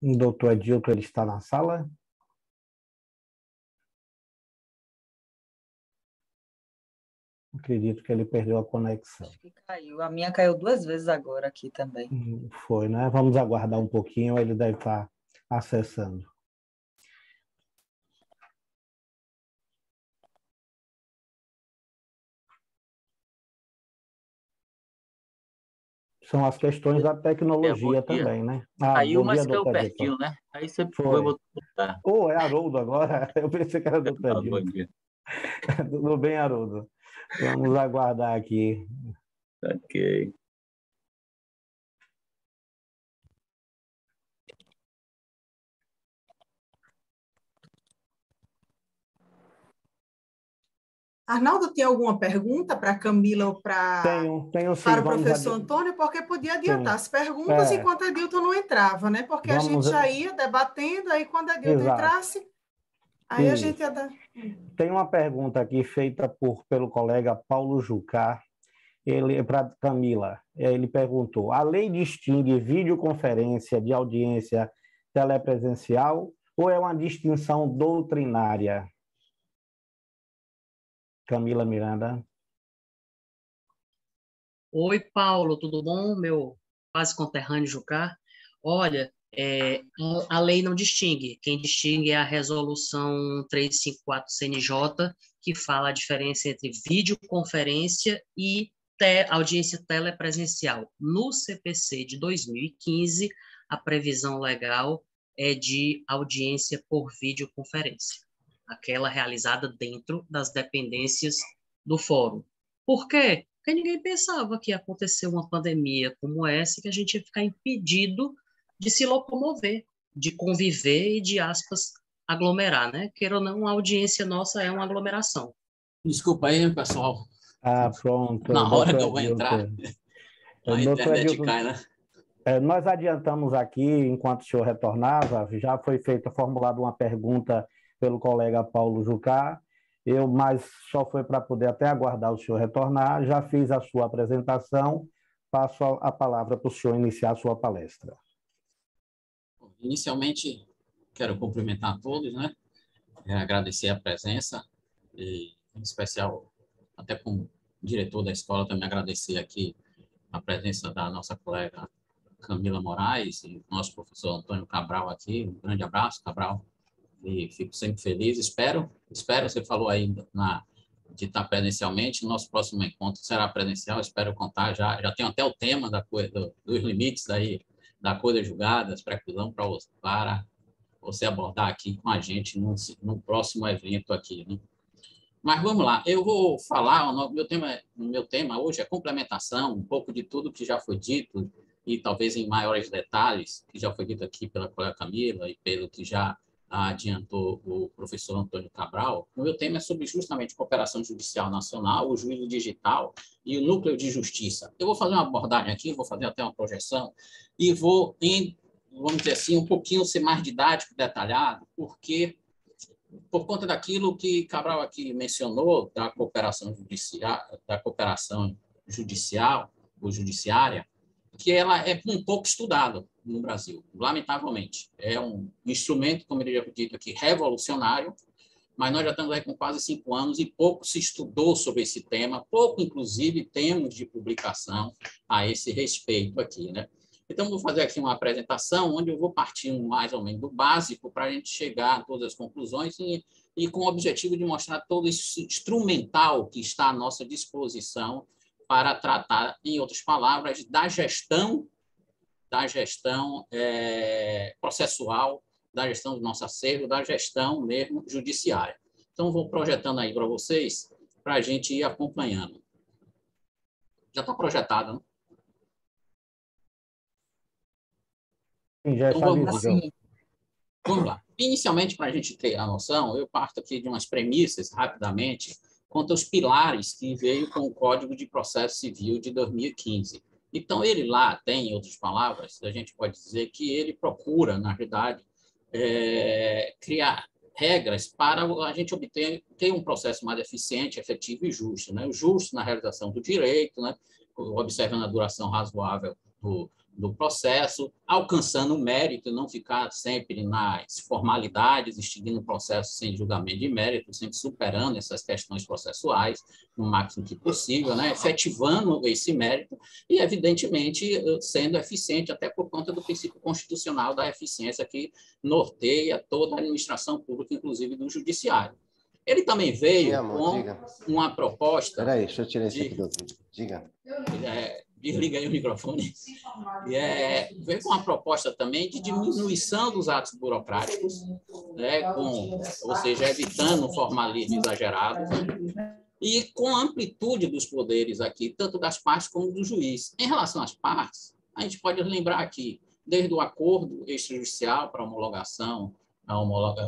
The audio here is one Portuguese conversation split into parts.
O doutor Adilton, ele está na sala? Acredito que ele perdeu a conexão. Acho que caiu. A minha caiu 2 vezes agora aqui também. Foi, né? Vamos aguardar um pouquinho, ele deve estar acessando. São as questões da tecnologia também, né? Caiu, bom dia, mas caiu doutor pertinho, Adilton. né? Aí você Foi. botou botar. É Haroldo agora? Eu pensei que era doutor Bom Adilton. dia. Tudo bem, Haroldo? Vamos aguardar aqui. Ok. Arnaldo, tem alguma pergunta para a Camila ou Tenho sim. para o professor Antônio? Porque podia adiantar as perguntas enquanto a Adilton não entrava, né? Porque a gente já ia debatendo, aí quando a Adilton entrasse, aí a gente ia dar... Tem uma pergunta aqui feita pelo colega Paulo Jucá, ele para Camila. Ele perguntou: a lei distingue videoconferência de audiência telepresencial ou é uma distinção doutrinária? Camila Miranda. Oi, Paulo, tudo bom? Meu quase conterrâneo Jucá. Olha, a lei não distingue. Quem distingue é a resolução 354 CNJ, que fala a diferença entre videoconferência e audiência telepresencial. No CPC de 2015, a previsão legal é de audiência por videoconferência, aquela realizada dentro das dependências do fórum. Por quê? Porque ninguém pensava que ia acontecer uma pandemia como essa, que a gente ia ficar impedido de se locomover, de conviver e de, aspas, aglomerar, né? Queira ou não, a audiência nossa é uma aglomeração. Desculpa aí, pessoal. Pronto. Na hora que eu vou entrar, a internet cai, né? Nós adiantamos aqui, enquanto o senhor retornava, já foi formulada uma pergunta pelo colega Paulo Jucá, mas só foi para poder até aguardar o senhor retornar. Já fiz a sua apresentação, passo a palavra para o senhor iniciar a sua palestra. Inicialmente, quero cumprimentar a todos, né? Agradecer a presença, e, em especial, até como diretor da escola, também agradecer aqui a presença da nossa colega Camila Moraes e nosso professor Antônio Cabral aqui. Um grande abraço, Cabral, e fico sempre feliz. Espero, você falou aí de estar presencialmente, o nosso próximo encontro será presencial, espero contar, já tenho até o tema dos limites da coisa julgada, das preclusão para você abordar aqui com a gente no próximo evento aqui, né? Mas vamos lá, eu vou falar, o meu tema hoje é complementação, um pouco de tudo que já foi dito, e talvez em maiores detalhes, que já foi dito aqui pela colega Camila e pelo que já adiantou o professor Antônio Cabral. O meu tema é sobre justamente cooperação judicial nacional, o juízo digital e o núcleo de justiça. Eu vou fazer uma abordagem aqui, vou fazer até uma projeção, e vou, vamos dizer assim, um pouquinho ser mais didático, detalhado, porque por conta daquilo que Cabral aqui mencionou, da cooperação judicial ou judiciária, que ela é um pouco estudada no Brasil, lamentavelmente. É um instrumento, como ele já dito aqui, revolucionário, mas nós já estamos aí com quase 5 anos e pouco se estudou sobre esse tema, pouco, inclusive, temos de publicação a esse respeito aqui, né? Então, vou fazer aqui uma apresentação onde eu vou partir mais ou menos do básico para a gente chegar a todas as conclusões e com o objetivo de mostrar todo esse instrumental que está à nossa disposição para tratar, em outras palavras, da gestão processual, da gestão do nosso acervo, da gestão mesmo judiciária. Então, vou projetando aí para vocês, para a gente ir acompanhando. Já está projetado, né? Já então, vamos lá. Inicialmente, para a gente ter a noção, eu parto aqui de umas premissas, rapidamente, quanto aos pilares que veio com o Código de Processo Civil de 2015. Então, ele lá tem, em outras palavras, a gente pode dizer que ele procura, na verdade, criar regras para a gente ter um processo mais eficiente, efetivo e justo, né? O justo na realização do direito, né? Observando a duração razoável do processo, alcançando o mérito, não ficar sempre nas formalidades, extinguindo o processo sem julgamento de mérito, sempre superando essas questões processuais no máximo que possível, né? Efetivando esse mérito e, evidentemente, sendo eficiente, até por conta do princípio constitucional da eficiência que norteia toda a administração pública, inclusive do judiciário. Ele também veio com uma proposta... Espera aí, deixa eu tirar isso aqui do vídeo. Diga. Desliga aí o microfone. Veio com uma proposta também de diminuição dos atos burocráticos, né, ou seja, evitando o formalismo exagerado, e com a amplitude dos poderes aqui, tanto das partes como do juiz. Em relação às partes, a gente pode lembrar aqui, desde o acordo extrajudicial para homologação,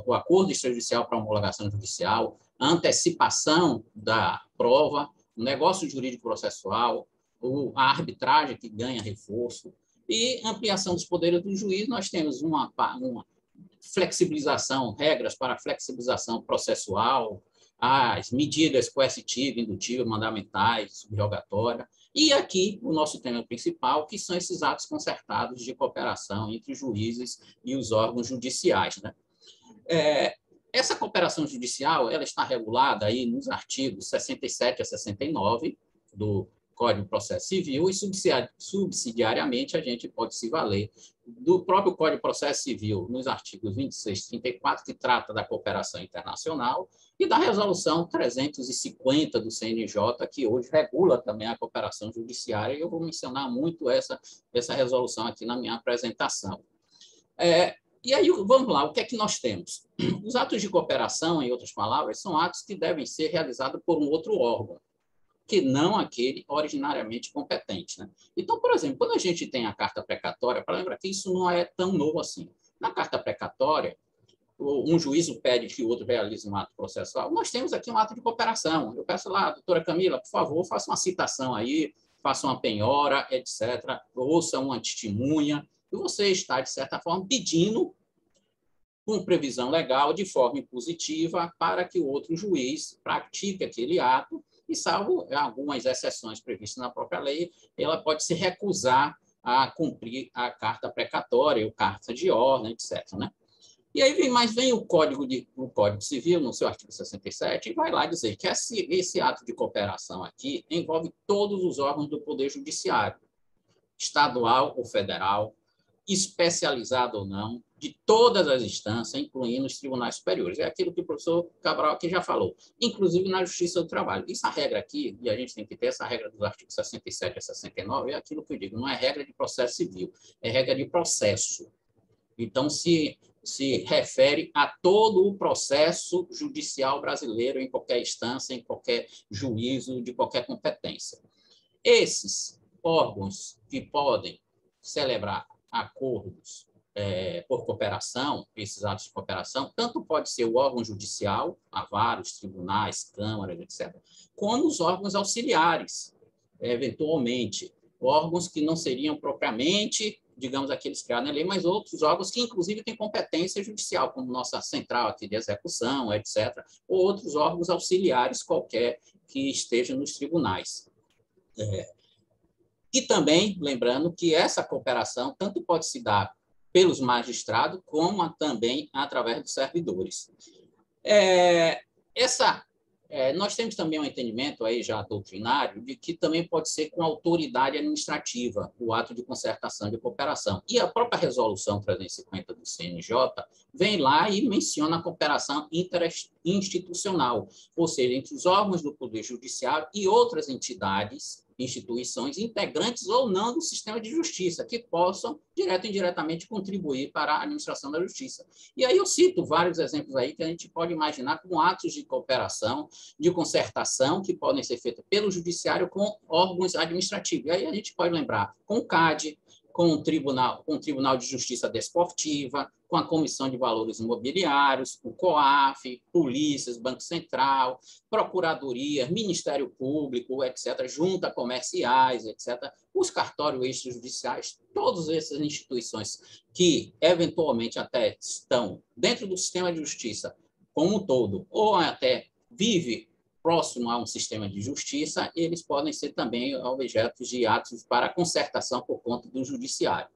o acordo extrajudicial para homologação judicial, a antecipação da prova, o negócio jurídico processual, a arbitragem que ganha reforço e ampliação dos poderes do juiz. Nós temos uma flexibilização, regras para flexibilização processual, as medidas coercitiva, indutiva, mandamentais, subrogatória, e aqui o nosso tema principal, que são esses atos concertados de cooperação entre juízes e os órgãos judiciais, né? Essa cooperação judicial, ela está regulada aí nos artigos 67 a 69 do Código de Processo Civil e subsidiariamente a gente pode se valer do próprio Código de Processo Civil nos artigos 26 e 34, que trata da cooperação internacional, e da Resolução 350 do CNJ, que hoje regula também a cooperação judiciária, e eu vou mencionar muito essa resolução aqui na minha apresentação. E aí, vamos lá, o que é que nós temos? Os atos de cooperação, em outras palavras, são atos que devem ser realizados por um outro órgão, que não aquele originariamente competente, né? Então, por exemplo, quando a gente tem a carta precatória, para lembrar que isso não é tão novo assim. Na carta precatória, um juízo pede que o outro realize um ato processual. Nós temos aqui um ato de cooperação. Eu peço lá, doutora Camila, por favor, faça uma citação aí, faça uma penhora, etc., ouça uma testemunha, e você está, de certa forma, pedindo, com previsão legal, de forma impositiva, para que o outro juiz pratique aquele ato, e, salvo algumas exceções previstas na própria lei, ela pode se recusar a cumprir a carta precatória, ou carta de ordem, etc., né? E aí vem o Código Civil, no seu artigo 67, e vai lá dizer que esse ato de cooperação aqui envolve todos os órgãos do Poder Judiciário, estadual ou federal, especializado ou não, de todas as instâncias, incluindo os tribunais superiores. É aquilo que o professor Cabral aqui já falou, inclusive na Justiça do Trabalho. Essa regra aqui, e a gente tem que ter essa regra dos artigos 67 a 69, é aquilo que eu digo, não é regra de processo civil, é regra de processo. Então, se refere a todo o processo judicial brasileiro, em qualquer instância, em qualquer juízo, de qualquer competência. Esses órgãos que podem celebrar acordos por cooperação, esses atos de cooperação, tanto pode ser o órgão judicial, há vários tribunais, câmaras, etc., como os órgãos auxiliares, eventualmente, órgãos que não seriam propriamente, digamos, aqueles criados na lei, mas outros órgãos que, inclusive, têm competência judicial, como nossa central aqui de execução, etc., ou outros órgãos auxiliares qualquer que estejam nos tribunais. E também, lembrando que essa cooperação tanto pode se dar pelos magistrados, como também através dos servidores. Nós temos também um entendimento aí já doutrinário de que também pode ser com autoridade administrativa, o ato de concertação de cooperação. E a própria resolução 350 do CNJ vem lá e menciona a cooperação interinstitucional, ou seja, entre os órgãos do Poder Judiciário e outras entidades, instituições integrantes ou não do sistema de justiça, que possam, direto ou indiretamente, contribuir para a administração da justiça. E aí eu cito vários exemplos aí que a gente pode imaginar como atos de cooperação, de concertação, que podem ser feitos pelo judiciário com órgãos administrativos. E aí a gente pode lembrar com o CAD, com o Tribunal de Justiça Desportiva, com a Comissão de Valores Imobiliários, o COAF, polícias, Banco Central, Procuradoria, Ministério Público, etc., junta comerciais, etc., os cartórios extrajudiciais, todas essas instituições que, eventualmente, até estão dentro do sistema de justiça como um todo, ou até vive próximo a um sistema de justiça, eles podem ser também objetos de atos para concertação por conta do judiciário.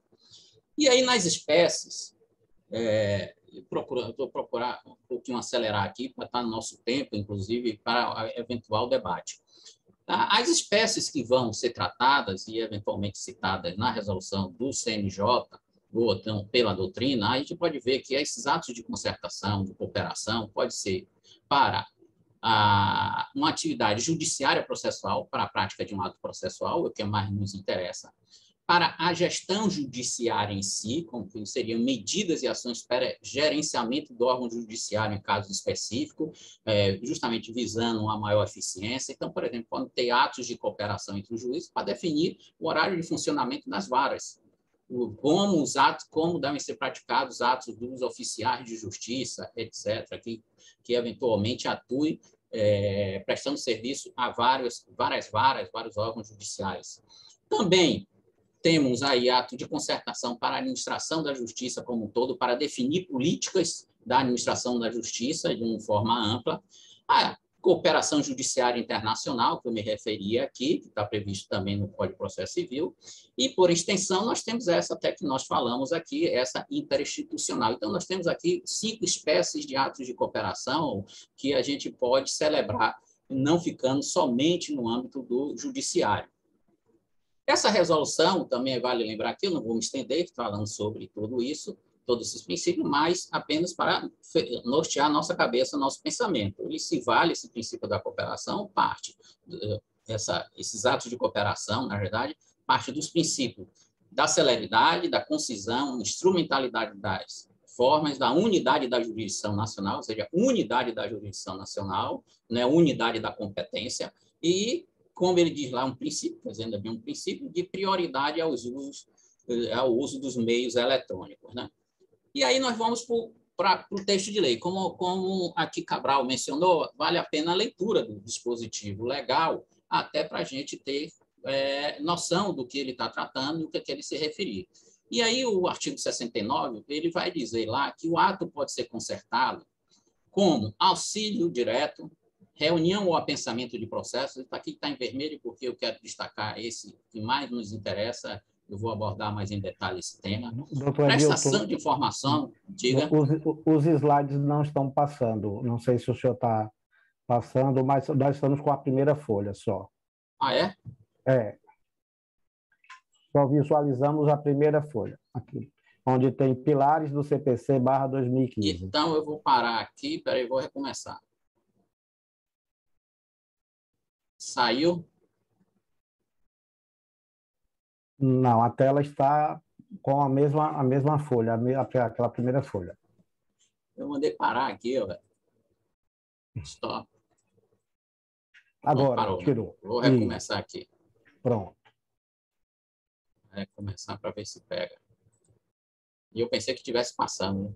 E aí, nas espécies, vou procurar um pouquinho acelerar aqui, para estar no nosso tempo, inclusive, para eventual debate. As espécies que vão ser tratadas e eventualmente citadas na resolução do CNJ, ou então pela doutrina, a gente pode ver que esses atos de concertação, de cooperação, pode ser para uma atividade judiciária processual, para a prática de um ato processual, o que mais nos interessa, para a gestão judiciária em si, como seriam medidas e ações para gerenciamento do órgão judiciário em casos específicos, justamente visando uma maior eficiência. Então, por exemplo, pode ter atos de cooperação entre os juízes para definir o horário de funcionamento das varas, como devem ser praticados os atos dos oficiais de justiça, etc., que eventualmente atuem prestando serviço a várias varas, vários órgãos judiciais. Também temos aí ato de concertação para a administração da justiça como um todo, para definir políticas da administração da justiça de uma forma ampla. A cooperação judiciária internacional, que eu me referi aqui, que está previsto também no Código de Processo Civil, e, por extensão, nós temos essa até que nós falamos aqui, essa interinstitucional. Então, nós temos aqui 5 espécies de atos de cooperação que a gente pode celebrar, não ficando somente no âmbito do judiciário. Essa resolução, também vale lembrar aqui, eu não vou me estender falando sobre tudo isso, todos esses princípios, mas apenas para nortear nossa cabeça, nosso pensamento. Ele se vale, esse princípio da cooperação, esses atos de cooperação, na verdade, parte dos princípios da celeridade, da concisão, instrumentalidade das formas, da unidade da jurisdição nacional, ou seja, unidade da jurisdição nacional, né, unidade da competência, e, como ele diz lá, um princípio, fazendo bem um princípio de prioridade ao uso dos meios eletrônicos, né? E aí nós vamos para o texto de lei. Como aqui Cabral mencionou, vale a pena a leitura do dispositivo legal, até para a gente ter noção do que ele está tratando e o que ele se referir. E aí o artigo 69, ele vai dizer lá que o ato pode ser concertado como auxílio direto, reunião ou apensamento de processos. Aqui está em vermelho porque eu quero destacar esse que mais nos interessa. Eu vou abordar mais em detalhe esse tema. Prestação de informação, diga. Os slides não estão passando. Não sei se o senhor está passando, mas nós estamos com a primeira folha só. Ah, é? É. Só visualizamos a primeira folha, aqui, onde tem pilares do CPC/2015. Então, eu vou parar aqui, peraí, vou recomeçar. Saiu? Não, a tela está com a mesma folha, aquela primeira folha. Eu mandei parar aqui, ó. Stop. Agora, parou, tirou. Né? Vou recomeçar aqui. Pronto. Vou recomeçar para ver se pega. E eu pensei que estivesse passando. Né?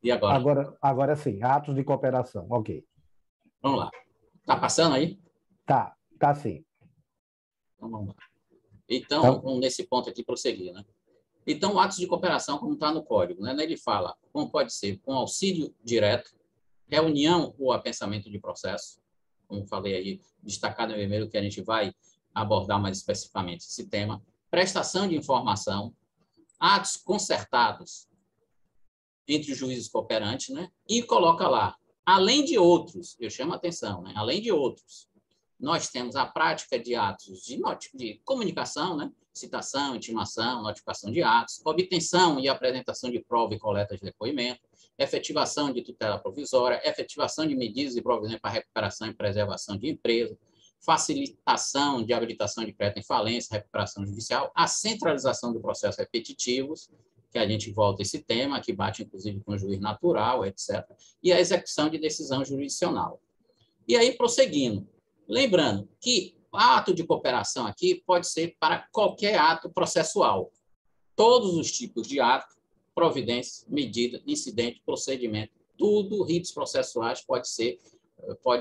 E agora? Agora sim, atos de cooperação, ok. Vamos lá. Está passando aí? Tá sim. Então, vamos lá. Então, vamos nesse ponto aqui prosseguir, né? Então, atos de cooperação, como está no código, né? Ele fala, como pode ser, com auxílio direto, reunião ou apensamento de processo, como falei aí, destacado em vermelho, que a gente vai abordar mais especificamente esse tema, prestação de informação, atos concertados entre os juízes cooperantes, né? E coloca lá, além de outros, eu chamo a atenção, né? Além de outros, nós temos a prática de atos de comunicação, né? Citação, intimação, notificação de atos, obtenção e apresentação de prova e coleta de depoimento, efetivação de tutela provisória, efetivação de medidas de providência para recuperação e preservação de empresa, facilitação de habilitação de crédito em falência, recuperação judicial, a centralização do processo repetitivos, que a gente volta a esse tema, que bate inclusive com o juiz natural, etc., e a execução de decisão jurisdicional. E aí, prosseguindo, lembrando que o ato de cooperação aqui pode ser para qualquer ato processual. Todos os tipos de ato, providência, medida, incidente, procedimento, tudo, ritos processuais pode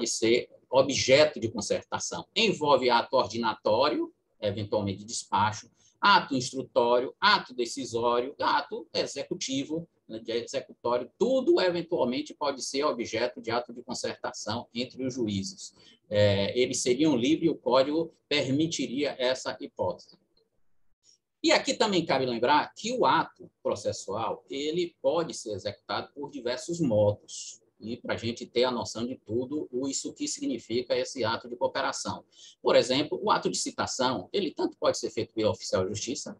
ser objeto de concertação. Envolve ato ordinatório, eventualmente despacho, ato instrutório, ato decisório, ato executivo né, de executório, tudo eventualmente pode ser objeto de ato de concertação entre os juízes. Eles seriam livres e o Código permitiria essa hipótese. E aqui também cabe lembrar que o ato processual ele pode ser executado por diversos modos, e para a gente ter a noção de tudo isso que significa esse ato de cooperação. Por exemplo, o ato de citação, ele tanto pode ser feito pelo oficial de justiça,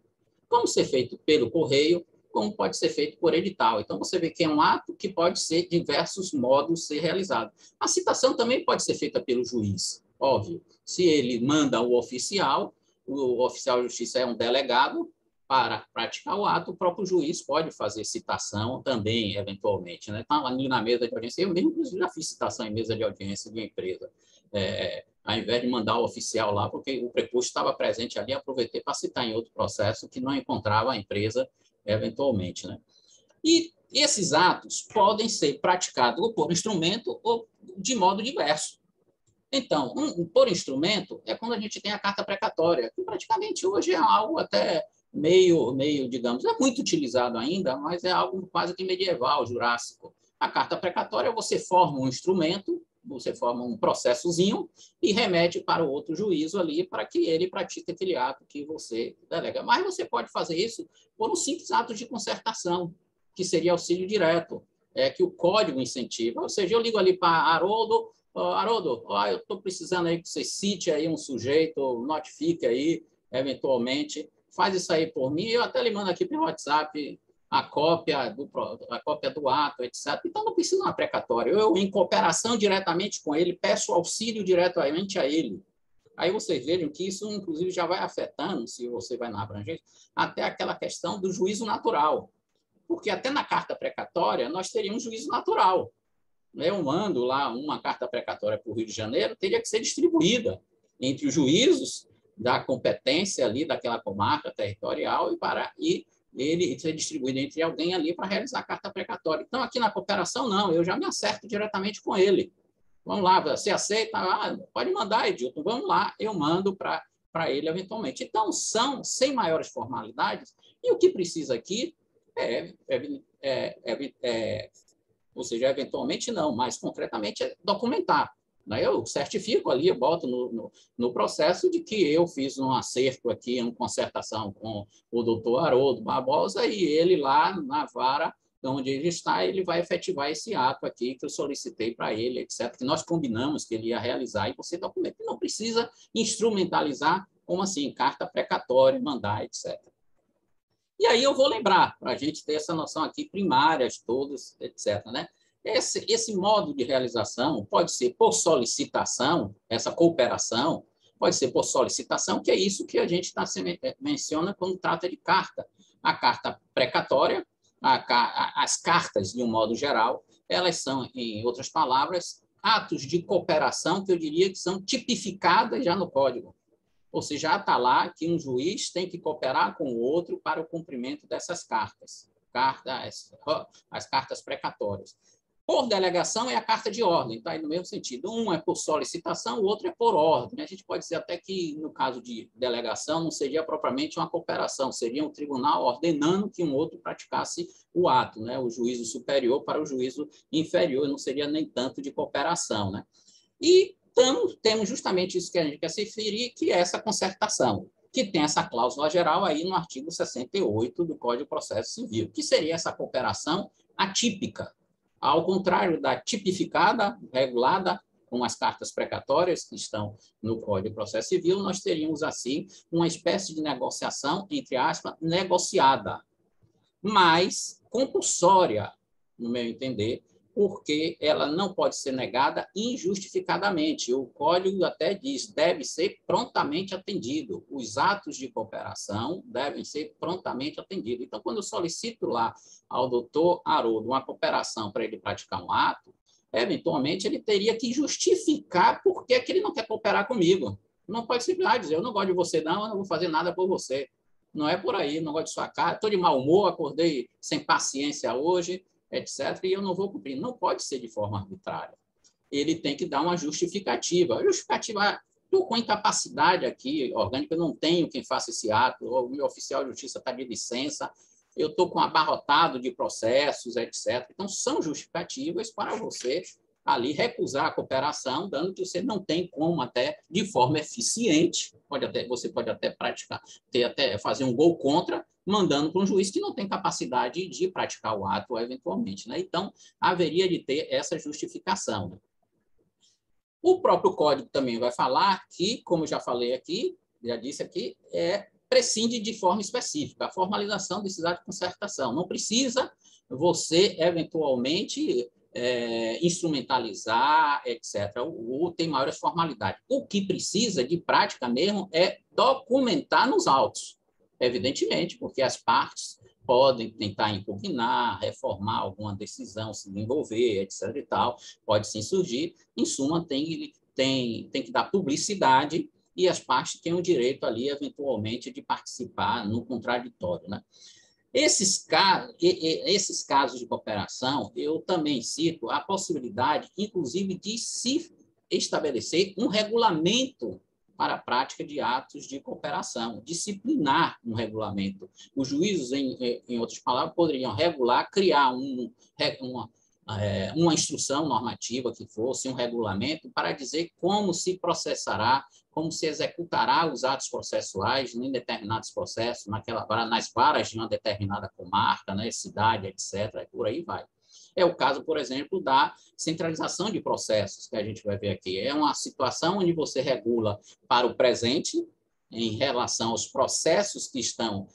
como ser feito pelo correio, como pode ser feito por edital. Então, você vê que é um ato que pode ser diversos modos ser realizado. A citação também pode ser feita pelo juiz, óbvio. Se ele manda o oficial de justiça é um delegado para praticar o ato, o próprio juiz pode fazer citação também, eventualmente. Né? Então, ali na mesa de audiência, eu mesmo já fiz citação em mesa de audiência de uma empresa, ao invés de mandar o oficial lá, porque o preposto estava presente ali, aproveitei para citar em outro processo que não encontrava a empresa, eventualmente. Né? E esses atos podem ser praticados por instrumento ou de modo diverso. Então, por instrumento é quando a gente tem a carta precatória, que praticamente hoje é algo até meio, digamos, é muito utilizado ainda, mas é algo quase que medieval, jurássico. A carta precatória, você forma um instrumento, você forma um processozinho e remete para o outro juízo ali para que ele pratique aquele ato que você delega. Mas você pode fazer isso por um simples ato de concertação, que seria auxílio direto, que o código incentiva. Ou seja, eu ligo ali para Haroldo, Haroldo, eu estou precisando aí que você cite aí um sujeito, notifique aí, eventualmente, faz isso aí por mim, eu até lhe mando aqui pelo WhatsApp a cópia do ato, etc. Então, não precisa de uma precatória. Eu, em cooperação diretamente com ele, peço auxílio diretamente a ele. Aí vocês vejam que isso, inclusive, já vai afetando, se você vai na abrangência, até aquela questão do juízo natural. Porque até na carta precatória, nós teríamos juízo natural. Eu mando lá uma carta precatória para o Rio de Janeiro, teria que ser distribuída entre os juízos da competência ali daquela comarca territorial e ele ser distribuído entre alguém ali para realizar a carta precatória. Então, aqui na cooperação, não, eu já me acerto diretamente com ele. Vamos lá, você aceita? Pode mandar, Edilton, vamos lá, eu mando para ele eventualmente. Então, são sem maiores formalidades, e o que precisa aqui ou seja, eventualmente não, mas concretamente é documentar. Eu certifico ali, eu boto no processo de que eu fiz um acerto aqui, uma concertação com o doutor Haroldo Barbosa, e ele lá na vara onde ele está, ele vai efetivar esse ato aqui que eu solicitei para ele, etc., que nós combinamos que ele ia realizar, e você documenta. Não precisa instrumentalizar, como assim, carta precatória, mandar, etc. E aí eu vou lembrar, para a gente ter essa noção aqui, primárias todas, etc., né? Esse modo de realização pode ser por solicitação, essa cooperação, pode ser por solicitação, que é isso que a gente menciona quando trata de carta. A carta precatória, as cartas, de um modo geral, elas são, em outras palavras, atos de cooperação que eu diria que são tipificadas já no Código. Ou seja, já está lá que um juiz tem que cooperar com o outro para o cumprimento dessas cartas, as cartas precatórias. Por delegação é a carta de ordem, está aí no mesmo sentido. Um é por solicitação, o outro é por ordem. A gente pode dizer até que, no caso de delegação, não seria propriamente uma cooperação, seria um tribunal ordenando que um outro praticasse o ato, né? O juízo superior para o juízo inferior, não seria nem tanto de cooperação. Né? E temos justamente isso que a gente quer se referir, que é essa concertação, que tem essa cláusula geral aí no artigo 68 do Código de Processo Civil, que seria essa cooperação atípica. Ao contrário da tipificada, regulada, com as cartas precatórias que estão no Código de Processo Civil, nós teríamos, assim, uma espécie de negociação, entre aspas, negociada, mas compulsória, no meu entender, porque ela não pode ser negada injustificadamente. O Código até diz, deve ser prontamente atendido. Os atos de cooperação devem ser prontamente atendidos. Então, quando eu solicito lá ao doutor Haroldo uma cooperação para ele praticar um ato, eventualmente ele teria que justificar por que ele não quer cooperar comigo. Não pode simplesmente dizer, eu não gosto de você não, eu não vou fazer nada por você. Não é por aí, não gosto de sua cara, estou de mau humor, acordei sem paciência hoje, etc., e eu não vou cumprir. Não pode ser de forma arbitrária. Ele tem que dar uma justificativa. A justificativa, estou com incapacidade aqui orgânica, eu não tenho quem faça esse ato, o meu oficial de justiça está de licença, eu estou com abarrotado de processos, etc. Então, são justificativas para você ali recusar a cooperação, dando que você não tem como até, de forma eficiente, você pode até praticar, fazer um gol contra, mandando para um juiz que não tem capacidade de praticar o ato eventualmente, né? Então, haveria de ter essa justificação, né? O próprio código também vai falar que, como já falei aqui, já disse aqui, prescinde de forma específica a formalização desses atos de concertação. Não precisa você, eventualmente, instrumentalizar, etc. Tem maiores formalidades. O que precisa de prática mesmo é documentar nos autos, evidentemente, porque as partes podem tentar impugnar, reformar alguma decisão, se envolver, etc. e tal, pode sim surgir. Em suma, tem que dar publicidade e as partes têm o direito ali, eventualmente, de participar no contraditório, né? Esses casos de cooperação, eu também cito a possibilidade, inclusive, de se estabelecer um regulamento para a prática de atos de cooperação, disciplinar um regulamento. Os juízes, em outras palavras, poderiam regular, criar uma instrução normativa que fosse um regulamento para dizer como se processará, como se executará os atos processuais em determinados processos, nas varas de uma determinada comarca, né, cidade, etc., por aí vai. É o caso, por exemplo, da centralização de processos, que a gente vai ver aqui. É uma situação onde você regula para o presente, em relação aos processos que estão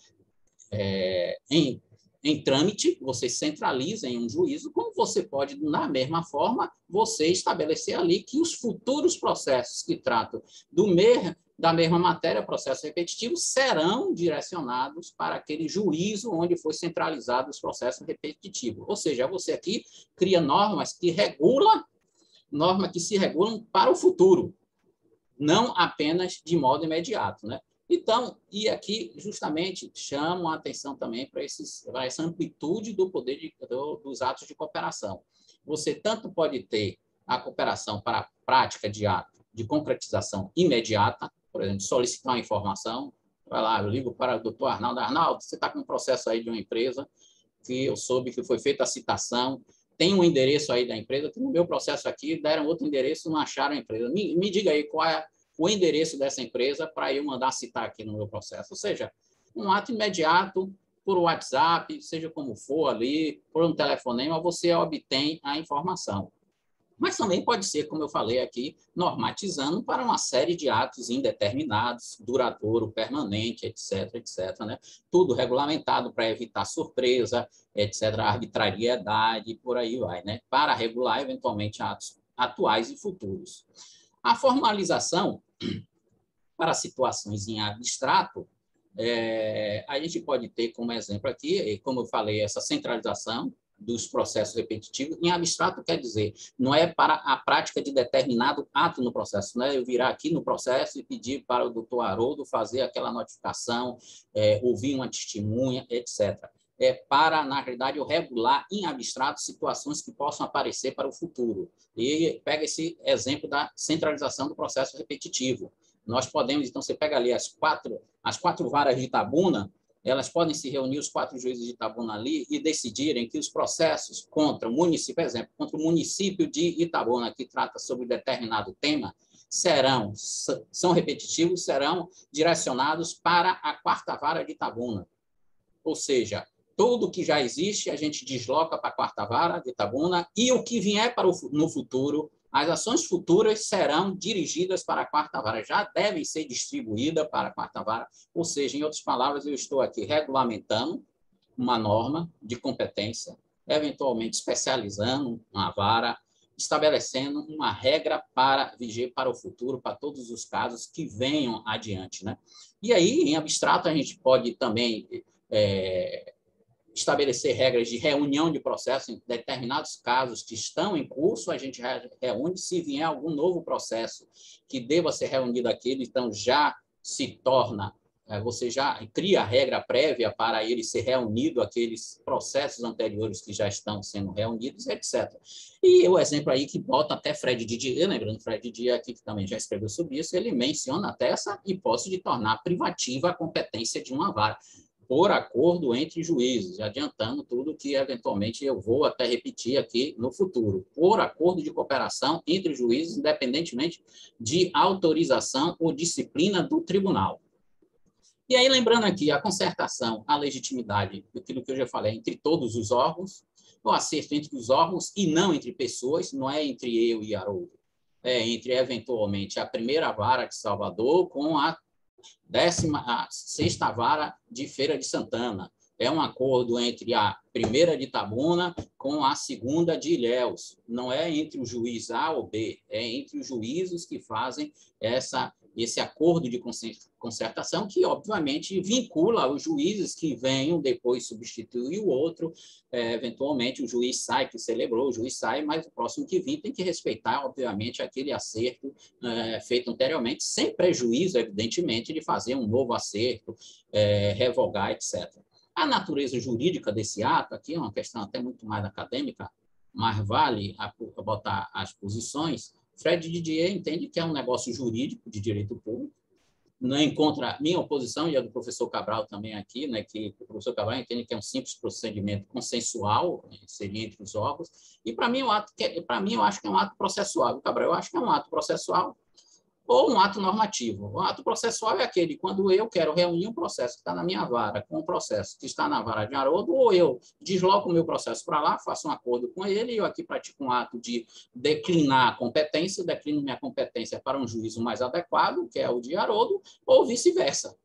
em trâmite, você centraliza em um juízo, como você pode, na mesma forma, você estabelecer ali que os futuros processos que tratam da mesma matéria, processo repetitivo, serão direcionados para aquele juízo onde foi centralizado os processos repetitivos. Ou seja, você aqui cria normas que se regulam para o futuro, não apenas de modo imediato, né? Então, e aqui justamente chamo a atenção também para essa amplitude do poder dos atos de cooperação. Você tanto pode ter a cooperação para a prática de ato de concretização imediata, por exemplo, solicitar uma informação, vai lá, eu ligo para o doutor Arnaldo. Arnaldo, você está com um processo aí de uma empresa que eu soube que foi feita a citação, tem um endereço aí da empresa, que no meu processo aqui deram outro endereço, não acharam a empresa. Me diga aí qual é o endereço dessa empresa para eu mandar citar aqui no meu processo. Ou seja, um ato imediato, por WhatsApp, seja como for ali, por um telefonema, você obtém a informação. Mas também pode ser, como eu falei aqui, normatizando para uma série de atos indeterminados, duradouro, permanente, etc., etc., né? Tudo regulamentado para evitar surpresa, etc., arbitrariedade, por aí vai, né? Para regular, eventualmente, atos atuais e futuros. A formalização para situações em abstrato, a gente pode ter como exemplo aqui, como eu falei, essa centralização dos processos repetitivos. Em abstrato quer dizer, não é para a prática de determinado ato no processo, não é eu virar aqui no processo e pedir para o doutor Haroldo fazer aquela notificação, ouvir uma testemunha, etc. É para, na realidade, eu regular em abstrato situações que possam aparecer para o futuro. E pega esse exemplo da centralização do processo repetitivo. Nós podemos, então, você pega ali as quatro varas de Itabuna, elas podem se reunir, os 4 juízes de Itabuna ali, e decidirem que os processos contra o município, por exemplo, contra o município de Itabuna, que trata sobre determinado tema, são repetitivos, serão direcionados para a 4ª vara de Itabuna. Ou seja, tudo que já existe, a gente desloca para a 4ª vara de Itabuna, e o que vier no futuro, as ações futuras serão dirigidas para a 4ª vara, já devem ser distribuídas para a 4ª vara, ou seja, em outras palavras, eu estou aqui regulamentando uma norma de competência, eventualmente especializando uma vara, estabelecendo uma regra para vigiar para o futuro, para todos os casos que venham adiante, né? E aí, em abstrato, a gente pode também estabelecer regras de reunião de processo em determinados casos que estão em curso, a gente reúne, se vier algum novo processo que deva ser reunido aquele, então já se torna, você já cria a regra prévia para ele ser reunido, aqueles processos anteriores que já estão sendo reunidos, etc. E o exemplo aí que bota até Fred Didier, lembrando, Fred Didier aqui que também já escreveu sobre isso, ele menciona até essa hipótese de tornar privativa a competência de uma vara. por acordo entre juízes, adiantando tudo que, eventualmente, eu vou até repetir aqui no futuro. Por acordo de cooperação entre juízes, independentemente de autorização ou disciplina do tribunal. E aí, lembrando aqui, a concertação, a legitimidade, aquilo que eu já falei, entre todos os órgãos, o acerto entre os órgãos e não entre pessoas, não é entre eu e Haroldo, é entre, eventualmente, a primeira vara de Salvador com a 16ª vara de Feira de Santana. É um acordo entre a primeira de Itabuna com a segunda de Ilhéus. Não é entre o juiz A ou B, é entre os juízes que fazem esse acordo de concertação, que, obviamente, vincula os juízes que venham depois substituir o outro. Eventualmente, o juiz sai, que celebrou, o juiz sai, mas o próximo que vir tem que respeitar, obviamente, aquele acerto feito anteriormente, sem prejuízo, evidentemente, de fazer um novo acerto, revogar, etc. A natureza jurídica desse ato, aqui é uma questão até muito mais acadêmica, mas vale botar as posições. Fred Didier entende que é um negócio jurídico de direito público, não encontra minha oposição e a do professor Cabral também aqui, né, que o professor Cabral entende que é um simples procedimento consensual, seria entre os órgãos, e para mim, eu acho que é um ato processual. O Cabral, eu acho que é um ato processual ou um ato normativo. O ato processual é aquele quando eu quero reunir um processo que está na minha vara com um processo que está na vara de Haroldo, ou eu desloco o meu processo para lá, faço um acordo com ele, e eu aqui pratico um ato de declinar a competência, declino minha competência para um juízo mais adequado, que é o de Haroldo, ou vice-versa.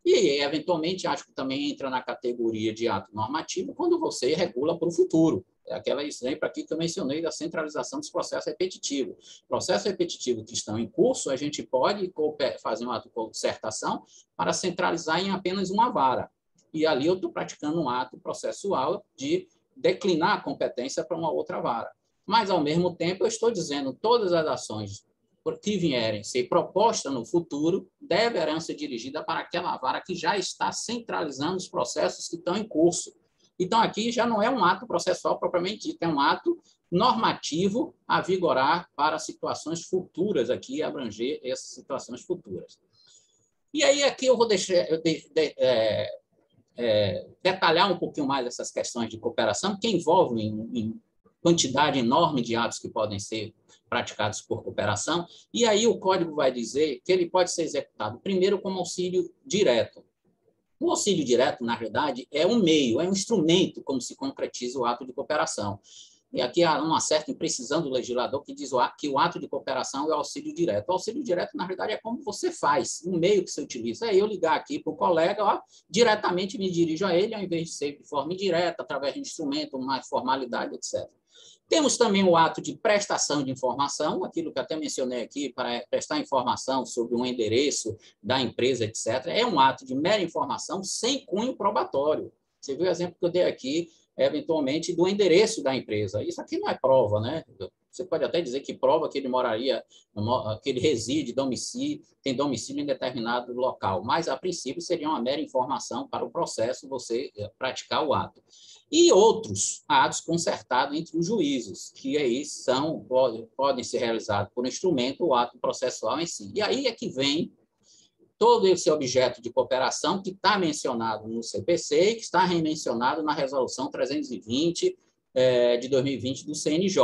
E, eventualmente, acho que também entra na categoria de ato normativo quando você regula para o futuro. É aquele exemplo aqui que eu mencionei da centralização dos processos repetitivos. Processos repetitivos que estão em curso, a gente pode fazer um ato de concertação para centralizar em apenas uma vara. E ali eu estou praticando um ato processual de declinar a competência para uma outra vara. Mas, ao mesmo tempo, eu estou dizendo que todas as ações que vierem ser propostas no futuro deverão ser dirigidas para aquela vara que já está centralizando os processos que estão em curso. Então, aqui já não é um ato processual propriamente dito, é um ato normativo a vigorar para situações futuras, aqui abranger essas situações futuras. E aí, aqui eu vou detalhar um pouquinho mais essas questões de cooperação, que envolvem quantidade enorme de atos que podem ser praticados por cooperação, e aí o Código vai dizer que ele pode ser executado primeiro como auxílio direto. O auxílio direto, na verdade, é um meio, é um instrumento como se concretiza o ato de cooperação. E aqui há uma certa imprecisão do legislador que diz que o ato de cooperação é o auxílio direto. O auxílio direto, na verdade, é como você faz, um meio que você utiliza. É eu ligar aqui para o colega, diretamente me dirijo a ele, ao invés de ser de forma indireta, através de instrumento, uma formalidade, etc. Temos também o ato de prestação de informação, aquilo que até mencionei aqui, para prestar informação sobre um endereço da empresa, etc. É um ato de mera informação sem cunho probatório. Você viu o exemplo que eu dei aqui, eventualmente, do endereço da empresa. Isso aqui não é prova, né? Você pode até dizer que prova que ele moraria, que ele reside, tem domicílio em determinado local, mas, a princípio, seria uma mera informação para o processo você praticar o ato. E outros atos concertados entre os juízes, que aí podem ser realizados por instrumento ou ato processual em si. E aí é que vem todo esse objeto de cooperação que está mencionado no CPC e que está mencionado na Resolução 320 de 2020 do CNJ.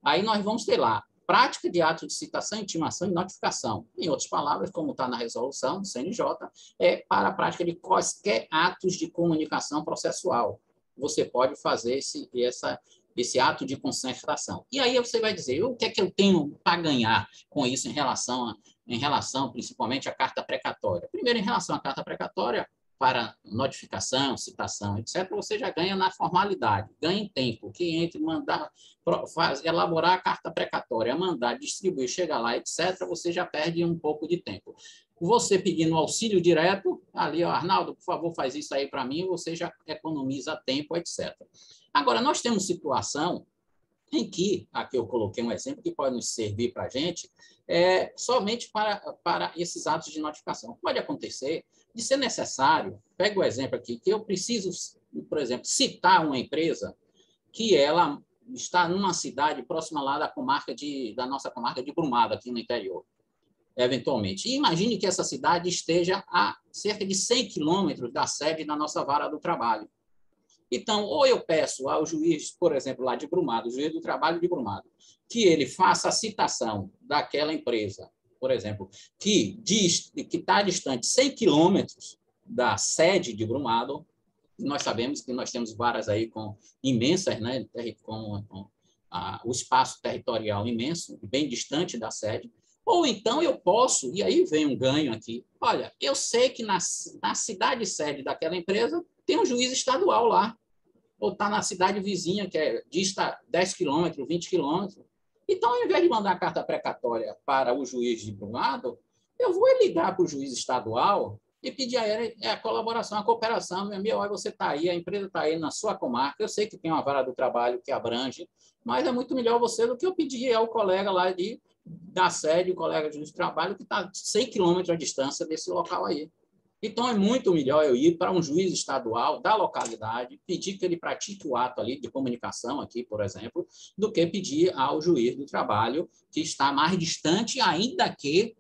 Aí nós vamos ter lá prática de atos de citação, intimação e notificação. Em outras palavras, como está na resolução do CNJ, é para a prática de quaisquer atos de comunicação processual. Você pode fazer esse ato de concertação. E aí você vai dizer, o que é que eu tenho para ganhar com isso em relação principalmente à carta precatória? Primeiro, em relação à carta precatória, para notificação, citação, etc., você já ganha na formalidade, ganha em tempo, que entre mandar, elaborar a carta precatória, mandar, distribuir, chegar lá, etc., você já perde um pouco de tempo. Você pedindo auxílio direto, ali, Arnaldo, por favor, faz isso aí para mim, você já economiza tempo, etc. Agora, nós temos situação em que, aqui eu coloquei um exemplo que pode nos servir para a gente, somente para esses atos de notificação. Pode acontecer de ser necessário, pega o exemplo aqui, que eu preciso, por exemplo, citar uma empresa que ela está numa cidade próxima lá da nossa comarca de Brumado, aqui no interior. eventualmente. E imagine que essa cidade esteja a cerca de 100 quilômetros da sede da nossa vara do trabalho. Então, ou eu peço ao juiz, por exemplo, lá de Brumado, o juiz do trabalho de Brumado, que ele faça a citação daquela empresa, por exemplo, que está distante 100 quilômetros da sede de Brumado. Nós sabemos que nós temos varas aí imensas, né, o espaço territorial imenso, bem distante da sede. Ou então eu posso, e aí vem um ganho aqui, olha, eu sei que na cidade sede daquela empresa tem um juiz estadual lá, ou está na cidade vizinha, que dista 10 quilômetros, 20 quilômetros. Então, ao invés de mandar a carta precatória para o juiz de Brumado, eu vou ligar para o juiz estadual e pedir a ele a colaboração, a cooperação. Meu amigo, olha, você está aí, a empresa está aí na sua comarca, eu sei que tem uma vara do trabalho que abrange, mas é muito melhor você do que eu pedir ao colega lá da sede, o colega de trabalho, que está 100 quilômetros à distância desse local aí. Então, é muito melhor eu ir para um juiz estadual da localidade, pedir que ele pratique o ato ali de comunicação, aqui, por exemplo, do que pedir ao juiz do trabalho, que está mais distante, ainda que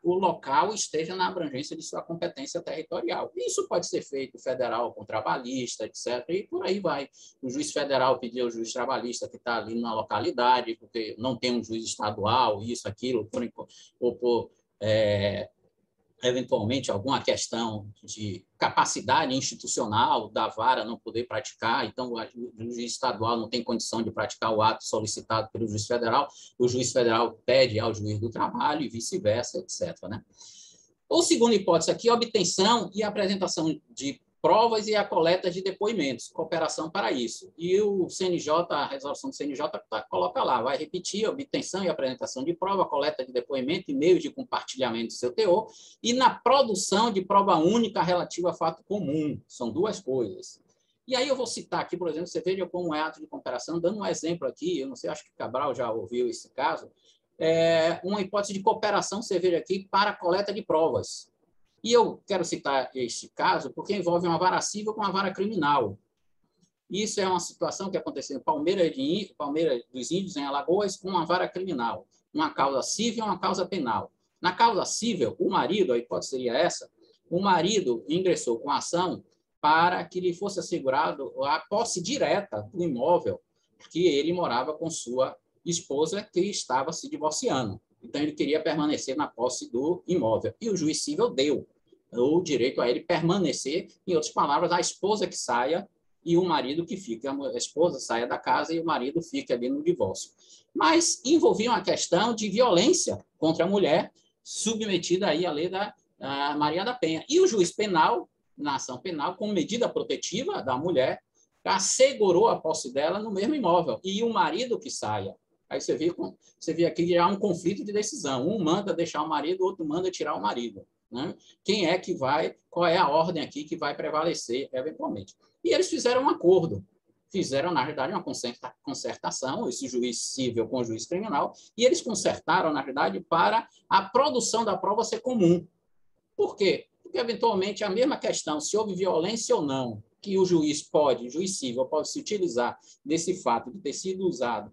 o local esteja na abrangência de sua competência territorial. Isso pode ser feito federal com trabalhista, etc., e por aí vai. O juiz federal pedir ao juiz trabalhista que está ali na localidade, porque não tem um juiz estadual, isso, aquilo, eventualmente alguma questão de capacidade institucional da vara não poder praticar, então o juiz estadual não tem condição de praticar o ato solicitado pelo juiz federal, o juiz federal pede ao juiz do trabalho e vice-versa, etc., né? Ou segunda hipótese aqui, a obtenção e apresentação de provas e a coleta de depoimentos, cooperação para isso. E o CNJ, a resolução do CNJ, coloca lá, vai repetir a obtenção e apresentação de prova, coleta de depoimento e meios de compartilhamento do seu teor, e na produção de prova única relativa a fato comum. São duas coisas. E aí eu vou citar aqui, por exemplo, você veja como é ato de cooperação, dando um exemplo aqui, eu não sei, acho que Cabral já ouviu esse caso, uma hipótese de cooperação, você veja aqui, para a coleta de provas. E eu quero citar este caso porque envolve uma vara civil com uma vara criminal. Isso é uma situação que aconteceu em Palmeira dos Índios, em Alagoas, com uma vara criminal. Uma causa civil e uma causa penal. Na causa civil, o marido, a hipótese seria essa, o marido ingressou com a ação para que lhe fosse assegurado a posse direta do imóvel que ele morava com sua esposa, que estava se divorciando. Então, ele queria permanecer na posse do imóvel. E o juiz civil deu o direito a ele permanecer, em outras palavras, a esposa que saia e o marido que fica. A esposa saia da casa e o marido fica ali no divórcio. Mas envolvia uma questão de violência contra a mulher, submetida aí à lei da Maria da Penha. E o juiz penal, na ação penal, como medida protetiva da mulher, assegurou a posse dela no mesmo imóvel. E o marido que saia. Aí você vê aqui que há um conflito de decisão. Um manda deixar o marido, o outro manda tirar o marido, né? Quem é que vai, qual é a ordem aqui que vai prevalecer, eventualmente? E eles fizeram um acordo. Fizeram, na verdade, uma concertação, esse juiz civil com o juiz criminal, e eles concertaram, na verdade, para a produção da prova ser comum. Por quê? Porque, eventualmente, a mesma questão, se houve violência ou não, que o juiz civil pode se utilizar desse fato de ter sido usado,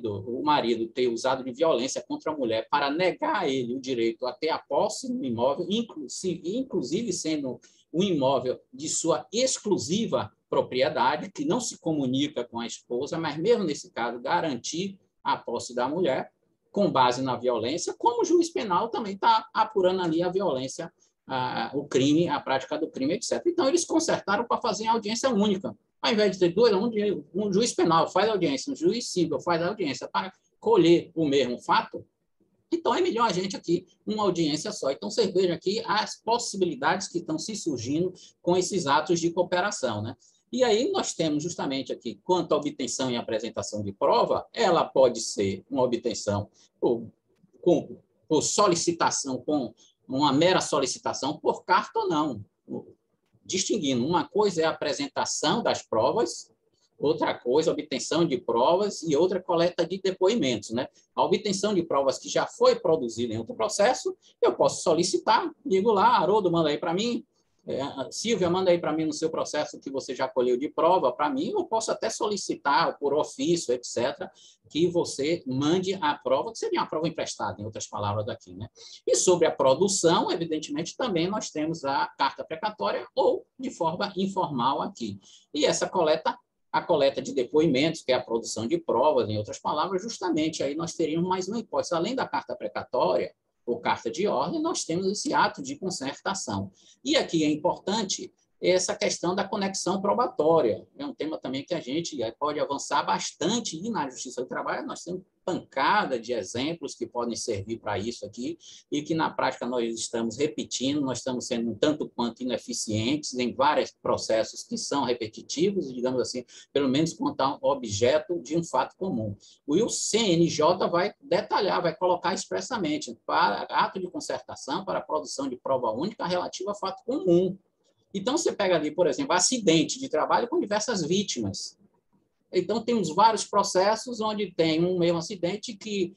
o marido ter usado de violência contra a mulher para negar a ele o direito a ter a posse no imóvel, inclusive sendo um imóvel de sua exclusiva propriedade, que não se comunica com a esposa, mas mesmo nesse caso garantir a posse da mulher com base na violência, como o juiz penal também está apurando ali a violência, o crime, a prática do crime, etc. Então, eles concertaram para fazer a audiência única. Ao invés de ter dois, um juiz penal faz a audiência, um juiz civil faz a audiência para colher o mesmo fato, então é melhor a gente aqui, uma audiência só. Então, você veja aqui as possibilidades que estão se surgindo com esses atos de cooperação, né? E aí nós temos justamente aqui, quanto à obtenção e apresentação de prova, ela pode ser uma obtenção por solicitação, com uma mera solicitação por carta ou não. Distinguindo, uma coisa é a apresentação das provas, outra coisa, a obtenção de provas e outra coleta de depoimentos, né? A obtenção de provas que já foi produzida em outro processo, eu posso solicitar, digo lá, Haroldo, manda aí para mim, Silvia, manda aí para mim no seu processo que você já colheu de prova para mim, eu posso até solicitar por ofício, etc., que você mande a prova, que seria uma prova emprestada, em outras palavras aqui, né? E sobre a produção, evidentemente, também nós temos a carta precatória ou de forma informal aqui. E essa coleta, a coleta de depoimentos, que é a produção de provas, em outras palavras, justamente aí nós teríamos mais uma hipótese. Além da carta precatória, ou carta de ordem, nós temos esse ato de concertação. E aqui é importante essa questão da conexão probatória. É um tema também que a gente pode avançar bastante, e na Justiça do Trabalho nós temos pancada de exemplos que podem servir para isso aqui, e que na prática nós estamos repetindo, nós estamos sendo um tanto quanto ineficientes em vários processos que são repetitivos, digamos assim, pelo menos quanto ao objeto de um fato comum. O CNJ vai detalhar, vai colocar expressamente para ato de concertação, para a produção de prova única relativa a fato comum. Então, você pega ali, por exemplo, acidente de trabalho com diversas vítimas. Então, temos vários processos onde tem um mesmo acidente que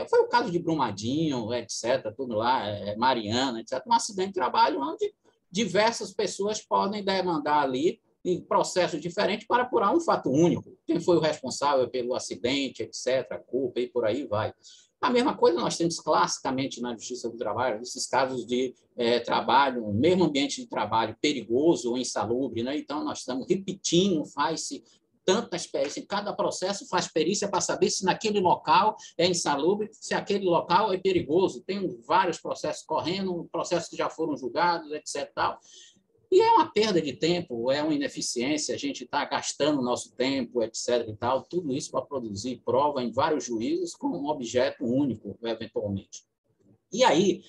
foi o caso de Brumadinho, etc., tudo lá, Mariana, etc., um acidente de trabalho onde diversas pessoas podem demandar ali em processos diferentes para apurar um fato único. Quem foi o responsável pelo acidente, etc., a culpa, e por aí vai. A mesma coisa nós temos classicamente na Justiça do Trabalho, esses casos de trabalho, mesmo ambiente de trabalho perigoso ou insalubre, né? Então, nós estamos repetindo, faz-se tanta experiência, em cada processo faz perícia para saber se naquele local é insalubre, se aquele local é perigoso. Tem vários processos correndo, processos que já foram julgados, etc. Tal. E é uma perda de tempo, é uma ineficiência, a gente está gastando o nosso tempo, etc. e tal, tudo isso para produzir prova em vários juízos com um objeto único, eventualmente. E aí,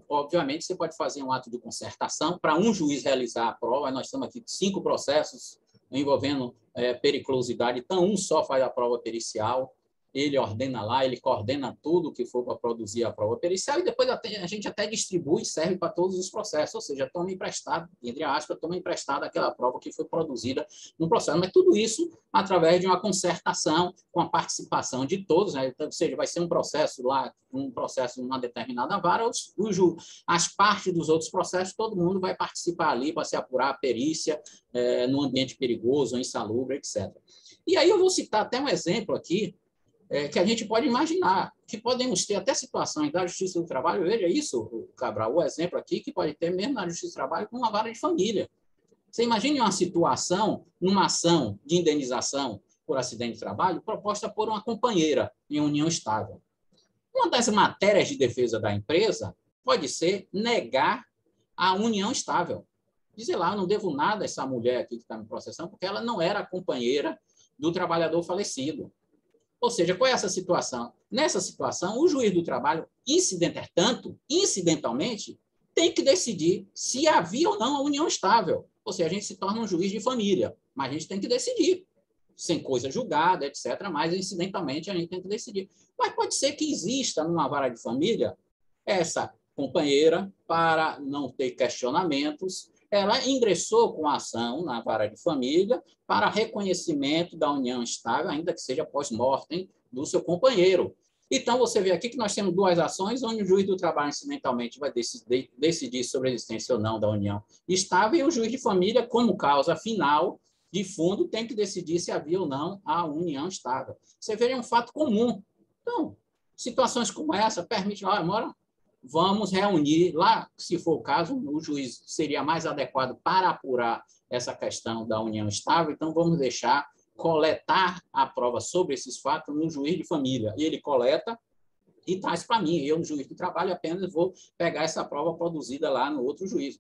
obviamente, você pode fazer um ato de concertação para um juiz realizar a prova. Nós estamos aqui com 5 processos envolvendo periculosidade, então um só faz a prova pericial, ele ordena lá, ele coordena tudo que for para produzir a prova pericial, e depois a gente até distribui e serve para todos os processos, ou seja, toma emprestado, entre aspas, toma emprestado aquela prova que foi produzida no processo. Mas tudo isso através de uma concertação com a participação de todos, né? Ou seja, vai ser um processo lá, um processo numa determinada vara, as partes dos outros processos, todo mundo vai participar ali para se apurar a perícia no ambiente perigoso, insalubre, etc. E aí eu vou citar até um exemplo aqui, que a gente pode imaginar, que podemos ter até situações da Justiça do Trabalho, veja isso, Cabral, o exemplo aqui, que pode ter mesmo na Justiça do Trabalho com uma vara de família. Você imagine uma situação, numa ação de indenização por acidente de trabalho, proposta por uma companheira em união estável. Uma das matérias de defesa da empresa pode ser negar a união estável. Dizer lá, eu não devo nada a essa mulher aqui que está me processando, porque ela não era a companheira do trabalhador falecido. Ou seja, qual é essa situação? Nessa situação, o juiz do trabalho, incidentalmente, tem que decidir se havia ou não a união estável. Ou seja, a gente se torna um juiz de família, mas a gente tem que decidir, sem coisa julgada, etc., mas incidentalmente a gente tem que decidir. Mas pode ser que exista numa vara de família essa companheira, para não ter questionamentos, ela ingressou com a ação na vara de família para reconhecimento da união estável, ainda que seja pós-mortem, do seu companheiro. Então, você vê aqui que nós temos 2 ações, onde o juiz do trabalho incidentalmente vai decidir sobre a existência ou não da união estável, e o juiz de família, como causa final, de fundo, tem que decidir se havia ou não a união estável. Você vê, é um fato comum. Então, situações como essa permitem, vamos reunir lá, se for o caso, o juiz seria mais adequado para apurar essa questão da união estável, então vamos deixar coletar a prova sobre esses fatos no juiz de família. E ele coleta e traz para mim. Eu, no juiz do trabalho, apenas vou pegar essa prova produzida lá no outro juízo.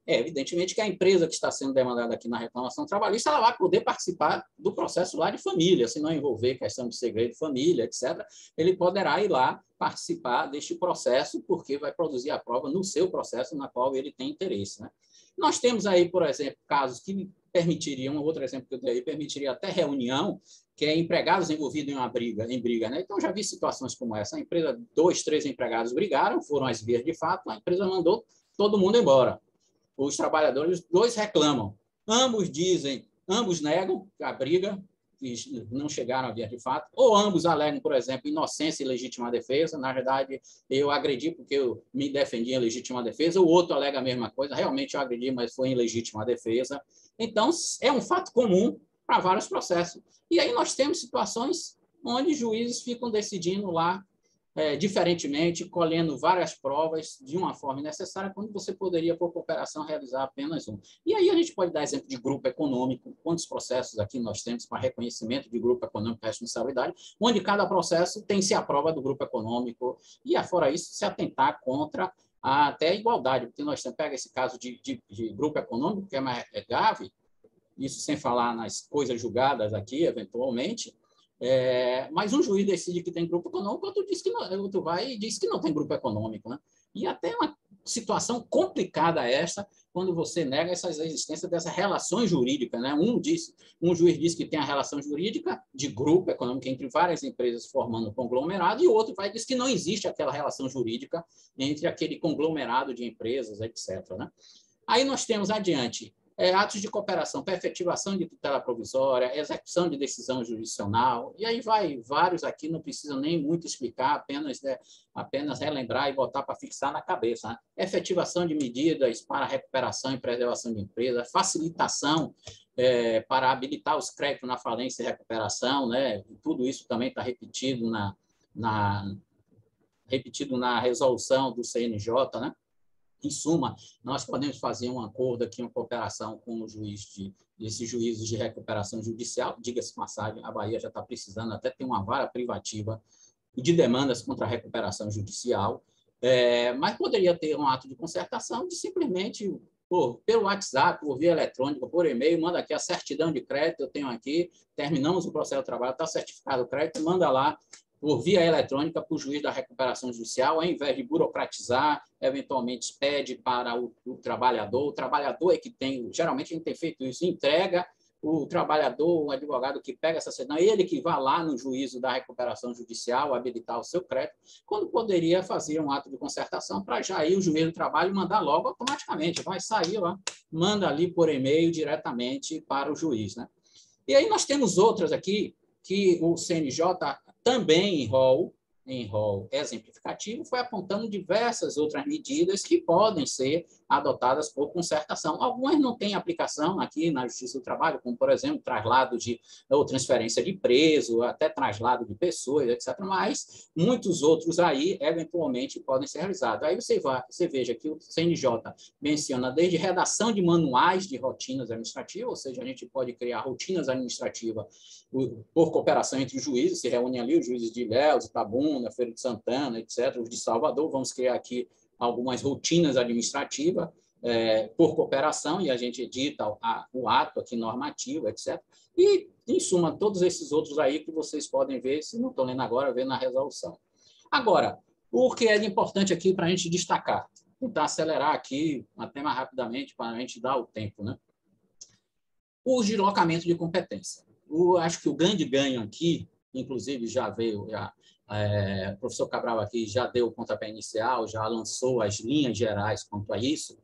Evidentemente que a empresa que está sendo demandada aqui na reclamação trabalhista, ela vai poder participar do processo lá de família, se não envolver questão de segredo de família, etc. Ele poderá ir lá participar deste processo, porque vai produzir a prova no seu processo, na qual ele tem interesse, né? Nós temos aí, por exemplo, casos que permitiriam, outro exemplo que eu dei, permitiria até reunião, que é empregados envolvidos em briga, né? Então, já vi situações como essa. A empresa, 2, 3 empregados brigaram, foram às vias de fato, a empresa mandou todo mundo embora. Os trabalhadores, 2 reclamam. Ambos negam que a briga que não chegaram a vias de fato, ou ambos alegam, por exemplo, inocência e legítima defesa. Na verdade, eu agredi porque eu me defendi em legítima defesa, o outro alega a mesma coisa, realmente eu agredi, mas foi em legítima defesa. Então, é um fato comum para vários processos. E aí nós temos situações onde juízes ficam decidindo lá diferentemente, colhendo várias provas de uma forma necessária, quando você poderia, por cooperação, realizar apenas um. E aí a gente pode dar exemplo de grupo econômico, quantos processos aqui nós temos para reconhecimento de grupo econômico e responsabilidade, onde cada processo tem-se a prova do grupo econômico, e, fora isso, se atentar contra até a igualdade, porque nós temos, pega esse caso de grupo econômico, que é mais grave, isso sem falar nas coisas julgadas aqui, eventualmente, mas um juiz decide que tem grupo econômico, outro vai e diz que não tem grupo econômico, né? E até uma situação complicada essa, quando você nega essa existência dessas relações jurídicas, né? Um juiz diz que tem a relação jurídica de grupo econômico entre várias empresas formando um conglomerado, e o outro vai e diz que não existe aquela relação jurídica entre aquele conglomerado de empresas, etc., né? Aí nós temos adiante atos de cooperação para efetivação de tutela provisória, execução de decisão jurisdicional, e aí vai vários aqui, não precisam nem muito explicar, apenas relembrar e botar para fixar na cabeça, né? Efetivação de medidas para recuperação e preservação de empresa, facilitação para habilitar os créditos na falência e recuperação, né? E tudo isso também está repetido na resolução do CNJ, né? Em suma, nós podemos fazer um acordo aqui, uma cooperação com o esses juízes de recuperação judicial. Diga-se passagem, a Bahia já está precisando até ter uma vara privativa de demandas contra a recuperação judicial, mas poderia ter um ato de concertação de simplesmente, pelo WhatsApp, por via eletrônica, por e-mail, manda aqui a certidão de crédito, eu tenho aqui, terminamos o processo de trabalho, está certificado o crédito, manda lá, por via eletrônica para o juiz da recuperação judicial, ao invés de burocratizar, eventualmente pede para o trabalhador é que tem, geralmente a gente tem feito isso, entrega o trabalhador, o advogado que pega essa certidão, ele que vai lá no juízo da recuperação judicial, habilitar o seu crédito, quando poderia fazer um ato de concertação para já ir o juiz do trabalho mandar logo automaticamente, vai sair lá, manda ali por e-mail diretamente para o juiz, né? E aí nós temos outras aqui, que o CNJ também em rol exemplificativo, foi apontando diversas outras medidas que podem ser adotadas por concertação. Algumas não têm aplicação aqui na Justiça do Trabalho, como, por exemplo, traslado ou transferência de preso, até traslado de pessoas, etc. Mas muitos outros aí, eventualmente, podem ser realizados. Aí você veja que o CNJ menciona desde redação de manuais de rotinas administrativas, ou seja, a gente pode criar rotinas administrativas por cooperação entre os juízes, se reúnem ali os juízes de Ilhéus, Itabuna, Feira de Santana, etc., os de Salvador, vamos criar aqui algumas rotinas administrativas por cooperação, e a gente edita o ato aqui normativo, etc. E, em suma, todos esses outros aí que vocês podem ver, se não estão lendo agora, vê na resolução. Agora, o que é importante aqui para a gente destacar? Tentar acelerar aqui, até mais rapidamente, para a gente dar o tempo, né? O deslocamento de competência. Acho que o grande ganho aqui, inclusive já veio, o professor Cabral aqui já deu o pontapé inicial, já lançou as linhas gerais quanto a isso.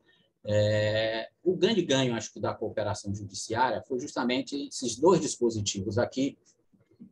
O grande ganho, acho que, da cooperação judiciária foi justamente esses dois dispositivos aqui,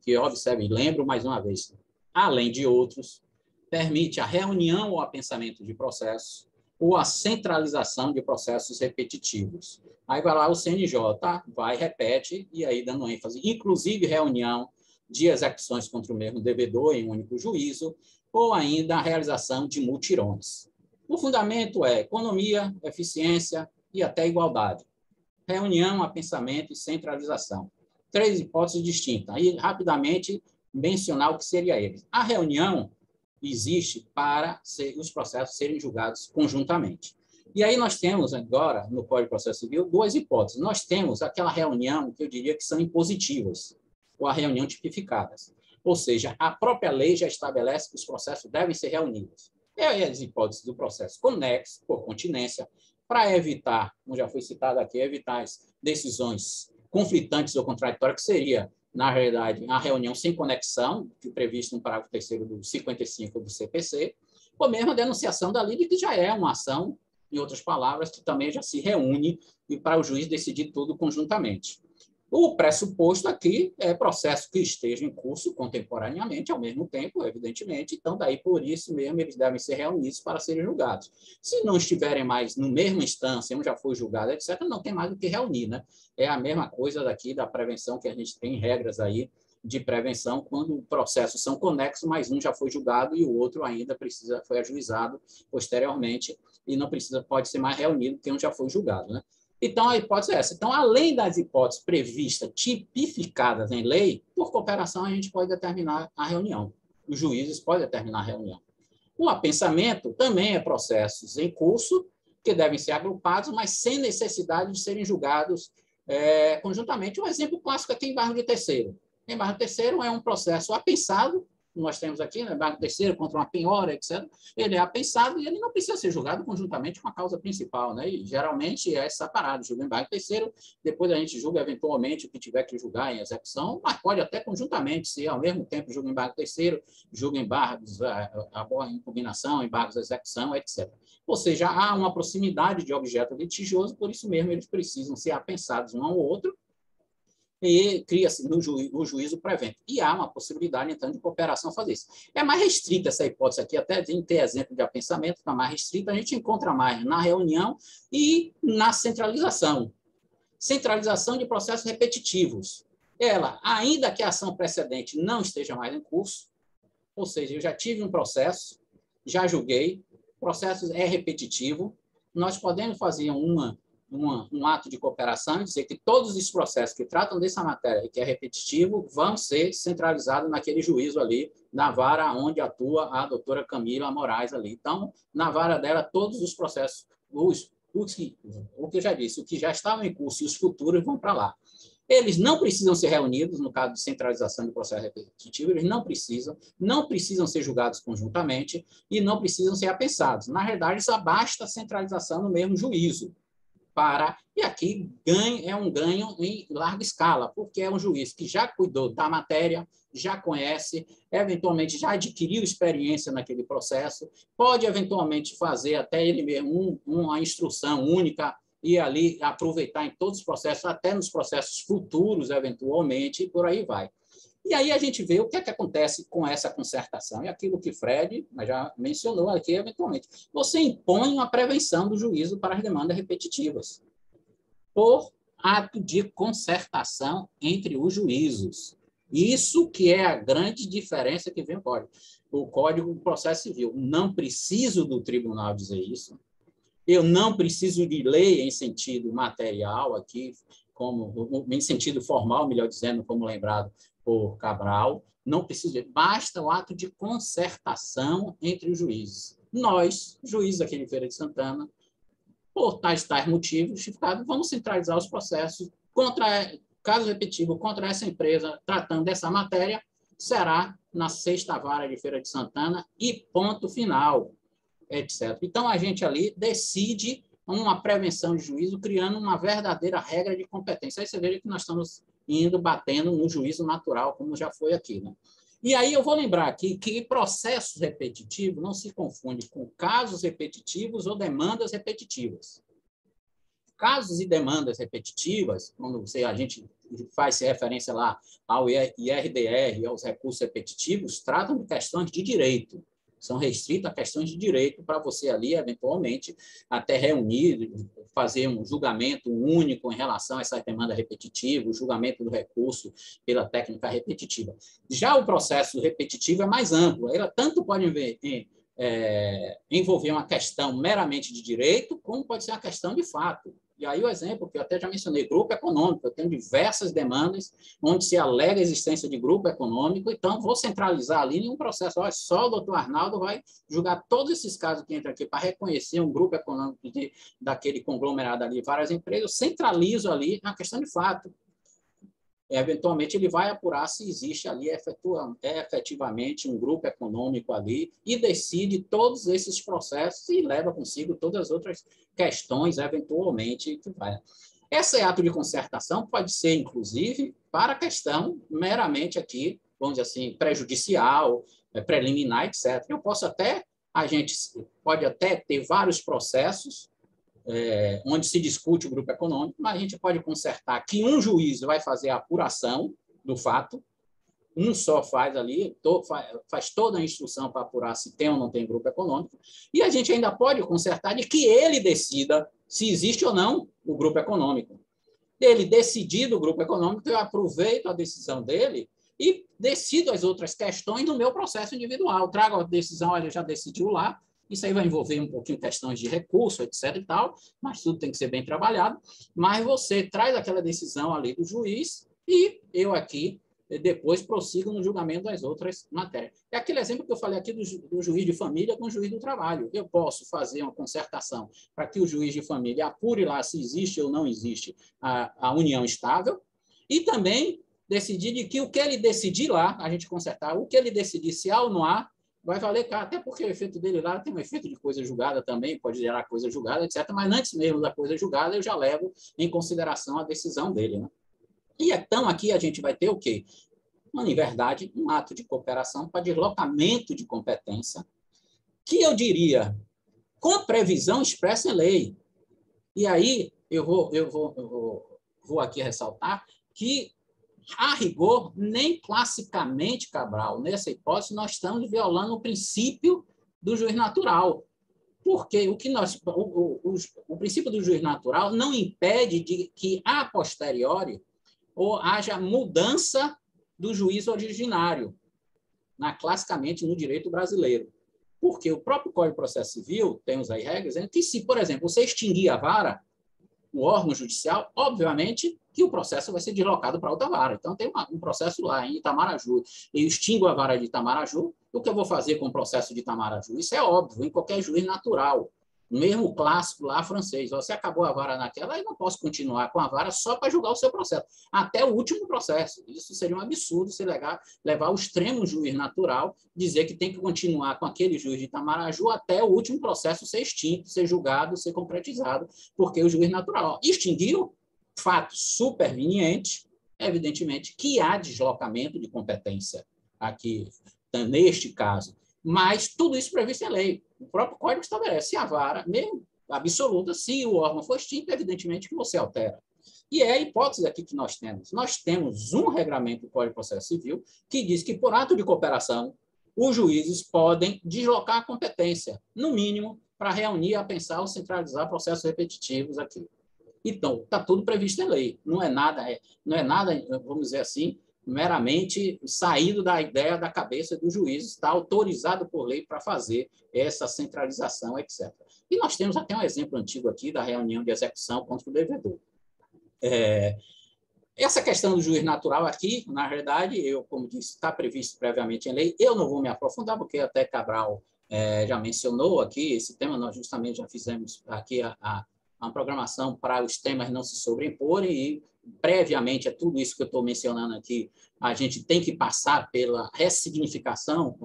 que, observem, lembro mais uma vez, além de outros, permite a reunião ou apensamento de processos ou a centralização de processos repetitivos. Aí vai lá o CNJ, vai, repete, e aí dando ênfase, inclusive reunião de execuções contra o mesmo devedor em um único juízo, ou ainda a realização de multirões. O fundamento é economia, eficiência e até igualdade. Reunião, apensamento e centralização. 3 hipóteses distintas. Aí, rapidamente, mencionar o que seria eles. A reunião existe para os processos serem julgados conjuntamente. E aí nós temos agora, no Código de Processo Civil, 2 hipóteses. Nós temos aquela reunião que eu diria que são impositivas, ou a reunião tipificadas. Ou seja, a própria lei já estabelece que os processos devem ser reunidos. E aí as hipóteses do processo conexo, por continência, para evitar, como já foi citado aqui, evitar as decisões conflitantes ou contraditórias, que seria, na realidade, a reunião sem conexão, que é previsto no parágrafo 3º do 55 do CPC, ou mesmo a denunciação da lide, que já é uma ação, em outras palavras, que também já se reúne e para o juiz decidir tudo conjuntamente. O pressuposto aqui é processo que esteja em curso contemporaneamente, ao mesmo tempo, evidentemente, então, daí, por isso mesmo, eles devem ser reunidos para serem julgados. Se não estiverem mais no mesma instância, um já foi julgado, etc., não tem mais do que reunir, né? É a mesma coisa daqui da prevenção, que a gente tem regras aí de prevenção, quando processos são conexos, mas um já foi julgado e o outro ainda foi ajuizado posteriormente e não pode ser mais reunido, porque um já foi julgado, né? Então, a hipótese é essa. Então, além das hipóteses previstas, tipificadas em lei, por cooperação, a gente pode determinar a reunião. Os juízes podem determinar a reunião. O apensamento também é processos em curso, que devem ser agrupados, mas sem necessidade de serem julgados conjuntamente. Um exemplo clássico aqui em Embargo de Terceiro. Embargo de Terceiro é um processo apensado, nós temos aqui, né, embargo terceiro contra uma penhora, etc. Ele é apensado e ele não precisa ser julgado conjuntamente com a causa principal, né? E geralmente é separado, julga embargo terceiro, depois a gente julga eventualmente o que tiver que julgar em execução, mas pode até conjuntamente ser, ao mesmo tempo, julga embargo terceiro, julga embargos, a impugnação, embargos de execução, etc. Ou seja, há uma proximidade de objeto litigioso, por isso mesmo eles precisam ser apensados um ao outro, e cria-se o juízo prevento. E há uma possibilidade, então, de cooperação fazer isso. É mais restrita essa hipótese aqui, até de ter exemplo de apensamento, está mais restrita, a gente encontra mais na reunião e na centralização. Centralização de processos repetitivos. Ela, ainda que a ação precedente não esteja mais em curso, ou seja, eu já tive um processo, já julguei, o processo é repetitivo, nós podemos fazer um ato de cooperação e dizer que todos os processos que tratam dessa matéria e que é repetitivo vão ser centralizados naquele juízo ali, na vara onde atua a doutora Camila Moraes ali. Então, na vara dela, todos os processos, o que eu já disse, o que já estavam em curso e os futuros vão para lá. Eles não precisam ser reunidos, no caso de centralização de processo repetitivo, eles não precisam ser julgados conjuntamente e não precisam ser apensados. Na verdade, só basta a centralização no mesmo juízo. E aqui é um ganho em larga escala, porque é um juiz que já cuidou da matéria, já conhece, eventualmente já adquiriu experiência naquele processo, pode eventualmente fazer até ele mesmo uma instrução única e ali aproveitar em todos os processos, até nos processos futuros, eventualmente, e por aí vai. E aí a gente vê o que é que acontece com essa concertação. E aquilo que Fred já mencionou aqui, eventualmente. Você impõe uma prevenção do juízo para as demandas repetitivas, por ato de concertação entre os juízos. Isso que é a grande diferença que vem o Código. O Código do Processo Civil. Não preciso do tribunal dizer isso. Eu não preciso de lei em sentido material aqui, em sentido formal, melhor dizendo, como lembrado por Cabral, não precisa, basta o ato de concertação entre os juízes. Nós, juízes aqui de Feira de Santana, por tais motivos justificados, vamos centralizar os processos caso repetitivo, contra essa empresa, tratando dessa matéria, será na 6ª Vara de Feira de Santana e ponto final, etc. Então, a gente ali decide uma prevenção de juízo, criando uma verdadeira regra de competência. Aí você veja que nós estamos batendo no juízo natural, como já foi aqui, né? E aí eu vou lembrar aqui que processos repetitivos não se confunde com casos repetitivos ou demandas repetitivas. Casos e demandas repetitivas, quando a gente faz referência lá ao IRDR e aos recursos repetitivos, tratam de questões de direito. São restritos a questões de direito para você ali, eventualmente, até reunir, fazer um julgamento único em relação a essa demanda repetitiva, o julgamento do recurso pela técnica repetitiva. Já o processo repetitivo é mais amplo. Ele tanto pode envolver uma questão meramente de direito, como pode ser uma questão de fato. E aí o exemplo que eu até já mencionei, grupo econômico. Eu tenho diversas demandas onde se alega a existência de grupo econômico, então vou centralizar ali em um processo. Olha, só o doutor Arnaldo vai julgar todos esses casos que entram aqui para reconhecer um grupo econômico daquele conglomerado ali, várias empresas, eu centralizo ali na questão de fato. Eventualmente, ele vai apurar se existe ali efetivamente um grupo econômico ali e decide todos esses processos e leva consigo todas as outras questões, eventualmente, que vai. Esse ato de concertação pode ser, inclusive, para a questão meramente aqui, vamos dizer assim, prejudicial, preliminar, etc. A gente pode até ter vários processos onde se discute o grupo econômico, mas a gente pode consertar que um juiz vai fazer a apuração do fato, um só faz ali, faz toda a instrução para apurar se tem ou não tem grupo econômico, e a gente ainda pode consertar de que ele decida se existe ou não o grupo econômico. Ele decidido o grupo econômico, eu aproveito a decisão dele e decido as outras questões no meu processo individual. Trago a decisão, olha, já decidiu lá, isso aí vai envolver um pouquinho questões de recurso, etc. e tal, mas tudo tem que ser bem trabalhado. Mas você traz aquela decisão ali do juiz e eu aqui depois prossigo no julgamento das outras matérias. É aquele exemplo que eu falei aqui do juiz de família com o juiz do trabalho. Eu posso fazer uma concertação para que o juiz de família apure lá se existe ou não existe a união estável e também decidir de que o que ele decidir lá, a gente consertar, o que ele decidir se há ou não há, vai valer, até porque o efeito dele lá tem um efeito de coisa julgada também, pode gerar coisa julgada, etc. Mas antes mesmo da coisa julgada, eu já levo em consideração a decisão dele, né? E então aqui a gente vai ter o quê? Em verdade, um ato de cooperação para deslocamento de competência, que eu diria, com previsão expressa em lei. E aí eu vou aqui ressaltar que, a rigor, nem classicamente, Cabral, nessa hipótese, nós estamos violando o princípio do juiz natural. Porque o princípio do juiz natural não impede de que, a posteriori, ou haja mudança do juízo originário, classicamente no direito brasileiro. Porque o próprio Código de Processo Civil tem aí regras em que, se, por exemplo, você extinguir a vara, o órgão judicial, obviamente que o processo vai ser deslocado para outra vara. Então, tem um processo lá em Itamaraju. Eu extingo a vara de Itamaraju, o que eu vou fazer com o processo de Itamaraju? Isso é óbvio, em qualquer juiz natural. Mesmo clássico lá francês, você acabou a vara naquela, eu não posso continuar com a vara só para julgar o seu processo, até o último processo. Isso seria um absurdo se levar ao extremo juiz natural, dizer que tem que continuar com aquele juiz de Itamaraju até o último processo ser extinto, ser julgado, ser concretizado, porque o juiz natural extinguiu, fato superveniente, evidentemente que há deslocamento de competência aqui, neste caso. Mas tudo isso previsto em lei. O próprio Código estabelece. Se a vara, mesmo absoluta, se o órgão for extinto, evidentemente que você altera. E é a hipótese aqui que nós temos. Nós temos um regramento do Código de Processo Civil que diz que, por ato de cooperação, os juízes podem deslocar a competência, no mínimo, para reunir, apensar ou centralizar processos repetitivos aqui. Então, está tudo previsto em lei. Não é nada, vamos dizer assim, meramente saído da ideia da cabeça do juiz, está autorizado por lei para fazer essa centralização, etc. E nós temos até um exemplo antigo aqui da reunião de execução contra o devedor. Essa questão do juiz natural aqui, na verdade, como disse, está previsto previamente em lei. Eu não vou me aprofundar, porque até Cabral já mencionou aqui esse tema, nós justamente já fizemos aqui uma programação para os temas não se sobreimporem e, previamente, é tudo isso que eu estou mencionando aqui, a gente tem que passar pela ressignificação,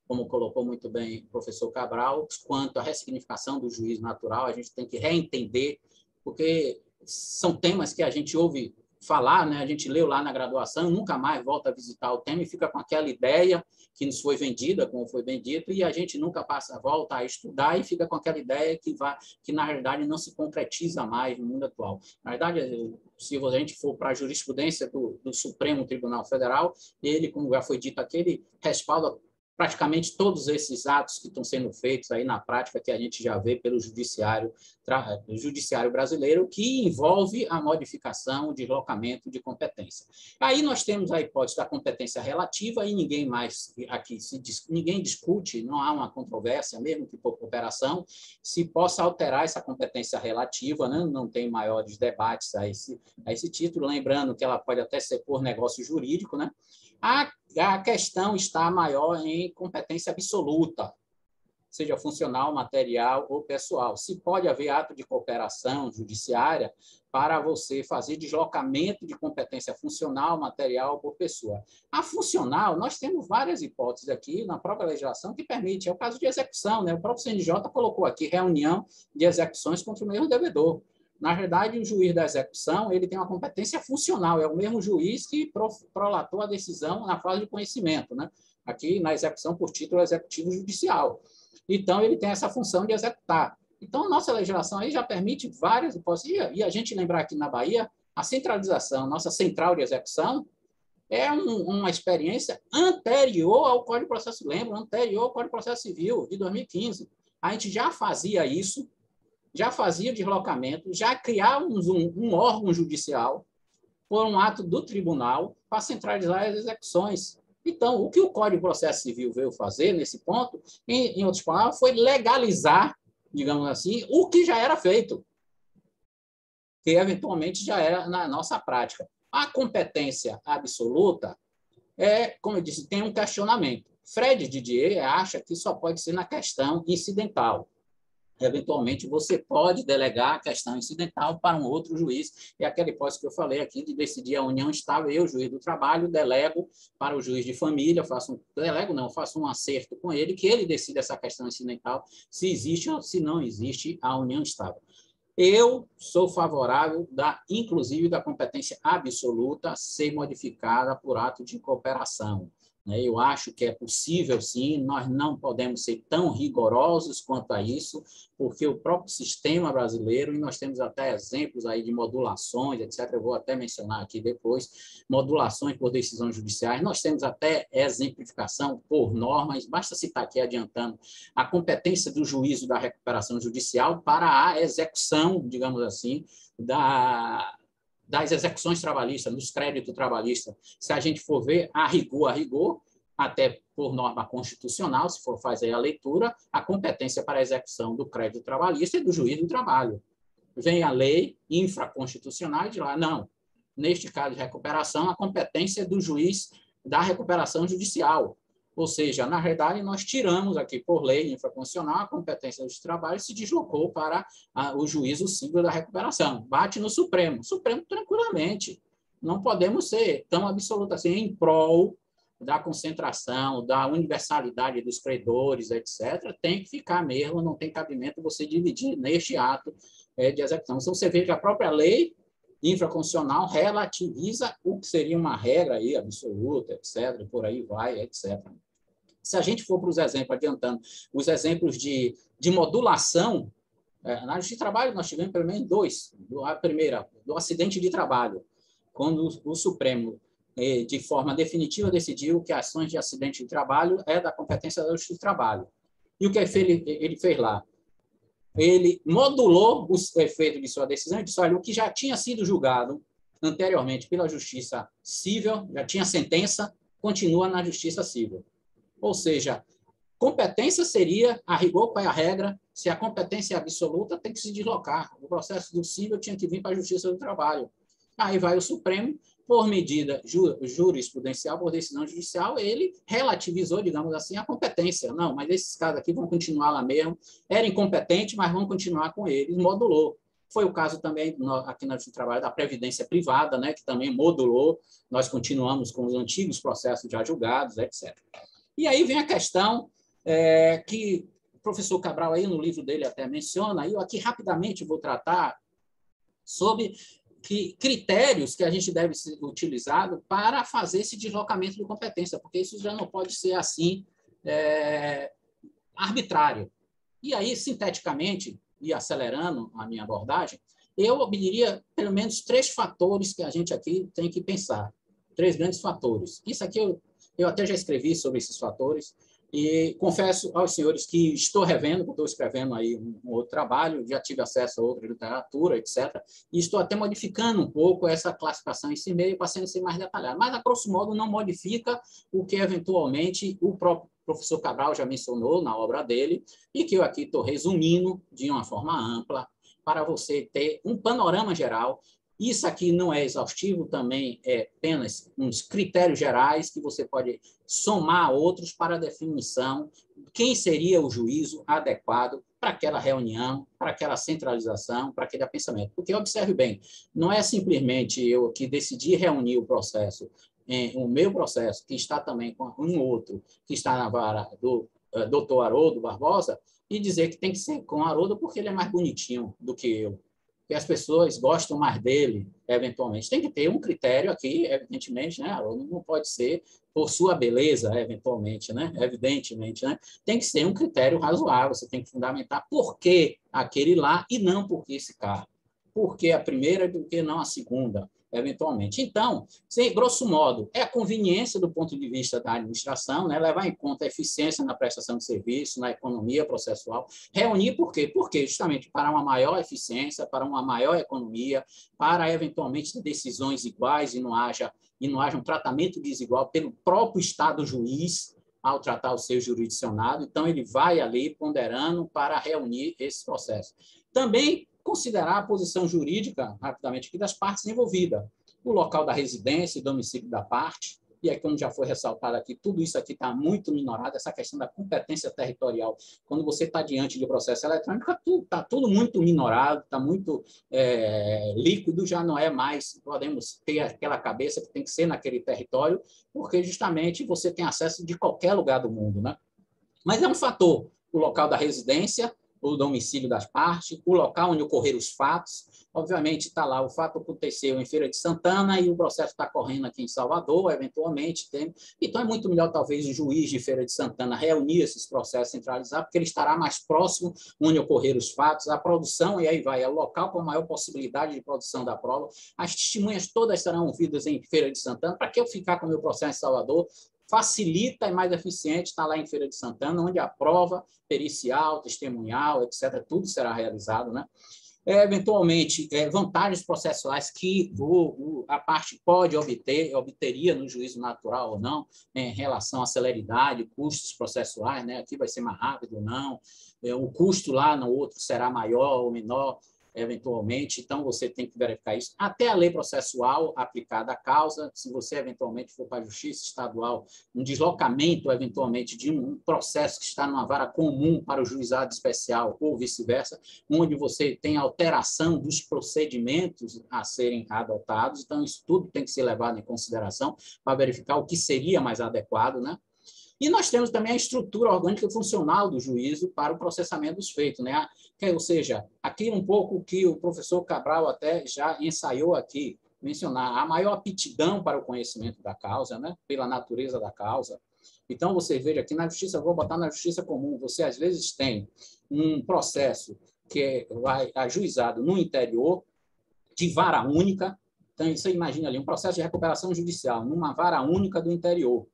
como colocou muito bem o professor Cabral, quanto à ressignificação do juízo natural, a gente tem que reentender, porque são temas que a gente ouve falar, né? A gente leu lá na graduação, nunca mais volta a visitar o tema e fica com aquela ideia que nos foi vendida, como foi bem dito, e a gente nunca volta a estudar e fica com aquela ideia que na realidade não se concretiza mais no mundo atual. Na verdade, se a gente for para a jurisprudência do Supremo Tribunal Federal, ele, como já foi dito aqui, ele respalda praticamente todos esses atos que estão sendo feitos aí na prática, que a gente já vê pelo judiciário brasileiro, que envolve a modificação, o deslocamento de competência. Aí nós temos a hipótese da competência relativa, e ninguém mais aqui ninguém discute, não há uma controvérsia, mesmo que por cooperação, se possa alterar essa competência relativa, né? Não tem maiores debates a esse título, lembrando que ela pode até ser por negócio jurídico, né? A questão está maior em competência absoluta, seja funcional, material ou pessoal. Se pode haver ato de cooperação judiciária para você fazer deslocamento de competência funcional, material ou pessoa. A funcional, nós temos várias hipóteses aqui na própria legislação que permite, é o caso de execução, né? O próprio CNJ colocou aqui reunião de execuções contra o mesmo devedor. Na verdade, o juiz da execução ele tem uma competência funcional, é o mesmo juiz que prolatou a decisão na fase de conhecimento, né? Aqui na execução por título executivo judicial. Então, ele tem essa função de executar. Então, a nossa legislação aí já permite várias hipóteses. E a gente lembrar aqui na Bahia, a centralização, nossa central de execução, é uma experiência anterior ao Código de Processo, lembra? Anterior ao Código de Processo Civil, de 2015. A gente já fazia isso, já fazia o deslocamento, já criávamos um órgão judicial por um ato do tribunal para centralizar as execuções. Então, o que o Código de Processo Civil veio fazer nesse ponto, em outras palavras, foi legalizar, digamos assim, o que já era feito, que eventualmente já era na nossa prática. A competência absoluta como eu disse, tem um questionamento. Fred Didier acha que só pode ser na questão incidental. Eventualmente, você pode delegar a questão incidental para um outro juiz. É aquela hipótese que eu falei aqui de decidir a união estável. Eu, juiz do trabalho, delego para o juiz de família, faço um acerto com ele, que ele decida essa questão incidental, se existe ou se não existe a união estável. Eu sou favorável, inclusive, da competência absoluta ser modificada por ato de cooperação. Eu acho que é possível, sim, nós não podemos ser tão rigorosos quanto a isso, porque o próprio sistema brasileiro, e nós temos até exemplos aí de modulações, etc., eu vou até mencionar aqui depois, modulações por decisões judiciais, nós temos até exemplificação por normas, basta citar aqui adiantando, a competência do juízo da recuperação judicial para a execução, digamos assim, das execuções trabalhistas, dos créditos trabalhistas. Se a gente for ver a rigor, até por norma constitucional, se for fazer a leitura, a competência para a execução do crédito trabalhista é do juiz do trabalho. Vem a lei infraconstitucional e de lá, não. Neste caso de recuperação, a competência é do juiz da recuperação judicial. Ou seja, na verdade, nós tiramos aqui, por lei infraconstitucional, a competência do trabalho e se deslocou para o juízo civil da recuperação. Bate no Supremo. Supremo tranquilamente. Não podemos ser tão absolutos assim em prol da concentração, da universalidade dos credores, etc. Tem que ficar mesmo, não tem cabimento você dividir neste ato de execução. Então, você vê que a própria lei infraconstitucional relativiza o que seria uma regra aí, absoluta, etc., por aí vai, etc. Se a gente for para os exemplos, adiantando, os exemplos de modulação, na justiça de trabalho nós tivemos pelo menos dois. A primeira, do acidente de trabalho, quando o Supremo, de forma definitiva, decidiu que ações de acidente de trabalho é da competência da justiça de trabalho. E o que ele fez lá? Ele modulou os efeitos de sua decisão e disse, olha, o que já tinha sido julgado anteriormente pela justiça civil, já tinha sentença, continua na justiça civil. Ou seja, competência seria, a rigor, qual é a regra? Se a competência é absoluta, tem que se deslocar. O processo do civil tinha que vir para a Justiça do Trabalho. Aí vai o Supremo, por medida jurisprudencial, por decisão judicial, ele relativizou, digamos assim, a competência. Não, mas esses casos aqui vão continuar lá mesmo. Era incompetente, mas vão continuar com eles. Modulou. Foi o caso também aqui na Justiça do Trabalho da Previdência Privada, né, que também modulou. Nós continuamos com os antigos processos já julgados, etc. E aí vem a questão que o professor Cabral, aí no livro dele até menciona, e eu aqui rapidamente vou tratar sobre critérios que a gente deve ser utilizado para fazer esse deslocamento de competência, porque isso já não pode ser assim arbitrário. E aí, sinteticamente, e acelerando a minha abordagem, eu diria pelo menos 3 fatores que a gente aqui tem que pensar. 3 grandes fatores. Isso aqui eu até já escrevi sobre esses fatores e confesso aos senhores que estou revendo, estou escrevendo aí um outro trabalho, já tive acesso a outra literatura, etc. E estou até modificando um pouco essa classificação em si meio, passando a ser mais detalhado. Mas, a grosso modo, não modifica o que, eventualmente, o próprio professor Cabral já mencionou na obra dele e que eu aqui estou resumindo de uma forma ampla para você ter um panorama geral. Isso aqui não é exaustivo, também é apenas uns critérios gerais que você pode somar a outros para a definição de quem seria o juízo adequado para aquela reunião, para aquela centralização, para aquele pensamento. Porque, observe bem, não é simplesmente eu que decidi reunir o processo, o meu processo, que está também com um outro, que está na vara do doutor Haroldo Barbosa, e dizer que tem que ser com Haroldo porque ele é mais bonitinho do que eu. que as pessoas gostam mais dele, eventualmente. Tem que ter um critério aqui, evidentemente, né? Não pode ser por sua beleza, eventualmente, né? Evidentemente, né? Tem que ser um critério razoável, você tem que fundamentar por que aquele lá e não por que esse carro. Por que a primeira e por que não a segunda, eventualmente. Então, grosso modo, é a conveniência do ponto de vista da administração, né? Levar em conta a eficiência na prestação de serviço, na economia processual. Reunir por quê? Porque justamente para uma maior eficiência, para uma maior economia, para eventualmente decisões iguais e não haja um tratamento desigual pelo próprio Estado juiz ao tratar o seu jurisdicionado. Então, ele vai ali ponderando para reunir esse processo. Também considerar a posição jurídica, rapidamente aqui, das partes envolvidas, o local da residência e domicílio da parte, e aí, como já foi ressaltado aqui, tudo isso aqui está muito minorado, essa questão da competência territorial. Quando você está diante de processo eletrônico, está tudo muito minorado, está muito líquido, já não é mais, podemos ter aquela cabeça que tem que ser naquele território, porque justamente você tem acesso de qualquer lugar do mundo, né? Mas é um fator, o local da residência, o domicílio das partes, o local onde ocorreram os fatos. Obviamente, está lá, o fato aconteceu em Feira de Santana e o processo está correndo aqui em Salvador, eventualmente. Então, é muito melhor, talvez, o juiz de Feira de Santana reunir esses processos, centralizar, porque ele estará mais próximo onde ocorreram os fatos, a produção, e aí vai, é o local com a maior possibilidade de produção da prova. As testemunhas todas serão ouvidas em Feira de Santana. Para que eu ficar com o meu processo em Salvador? Facilita e mais eficiente estar lá em Feira de Santana, onde a prova pericial, testemunhal, etc., tudo será realizado, né? Eventualmente, vantagens processuais que a parte pode obteria no juízo natural ou não, em relação à celeridade, custos processuais, né? Aqui vai ser mais rápido ou não, o custo lá no outro será maior ou menor, eventualmente, então você tem que verificar isso. Até a lei processual aplicada à causa, se você eventualmente for para a justiça estadual, um deslocamento, eventualmente, de um processo que está numa vara comum para o juizado especial ou vice-versa, onde você tem alteração dos procedimentos a serem adotados, então isso tudo tem que ser levado em consideração para verificar o que seria mais adequado, né? E nós temos também a estrutura orgânica e funcional do juízo para o processamento dos feitos, né? Ou seja, aqui um pouco que o professor Cabral até já ensaiou aqui, mencionar a maior aptidão para o conhecimento da causa, né? Pela natureza da causa. Então, você veja aqui na justiça, vou botar na justiça comum, você às vezes tem um processo que vai ajuizado no interior, de vara única. Então, você imagina ali um processo de recuperação judicial numa vara única do interior.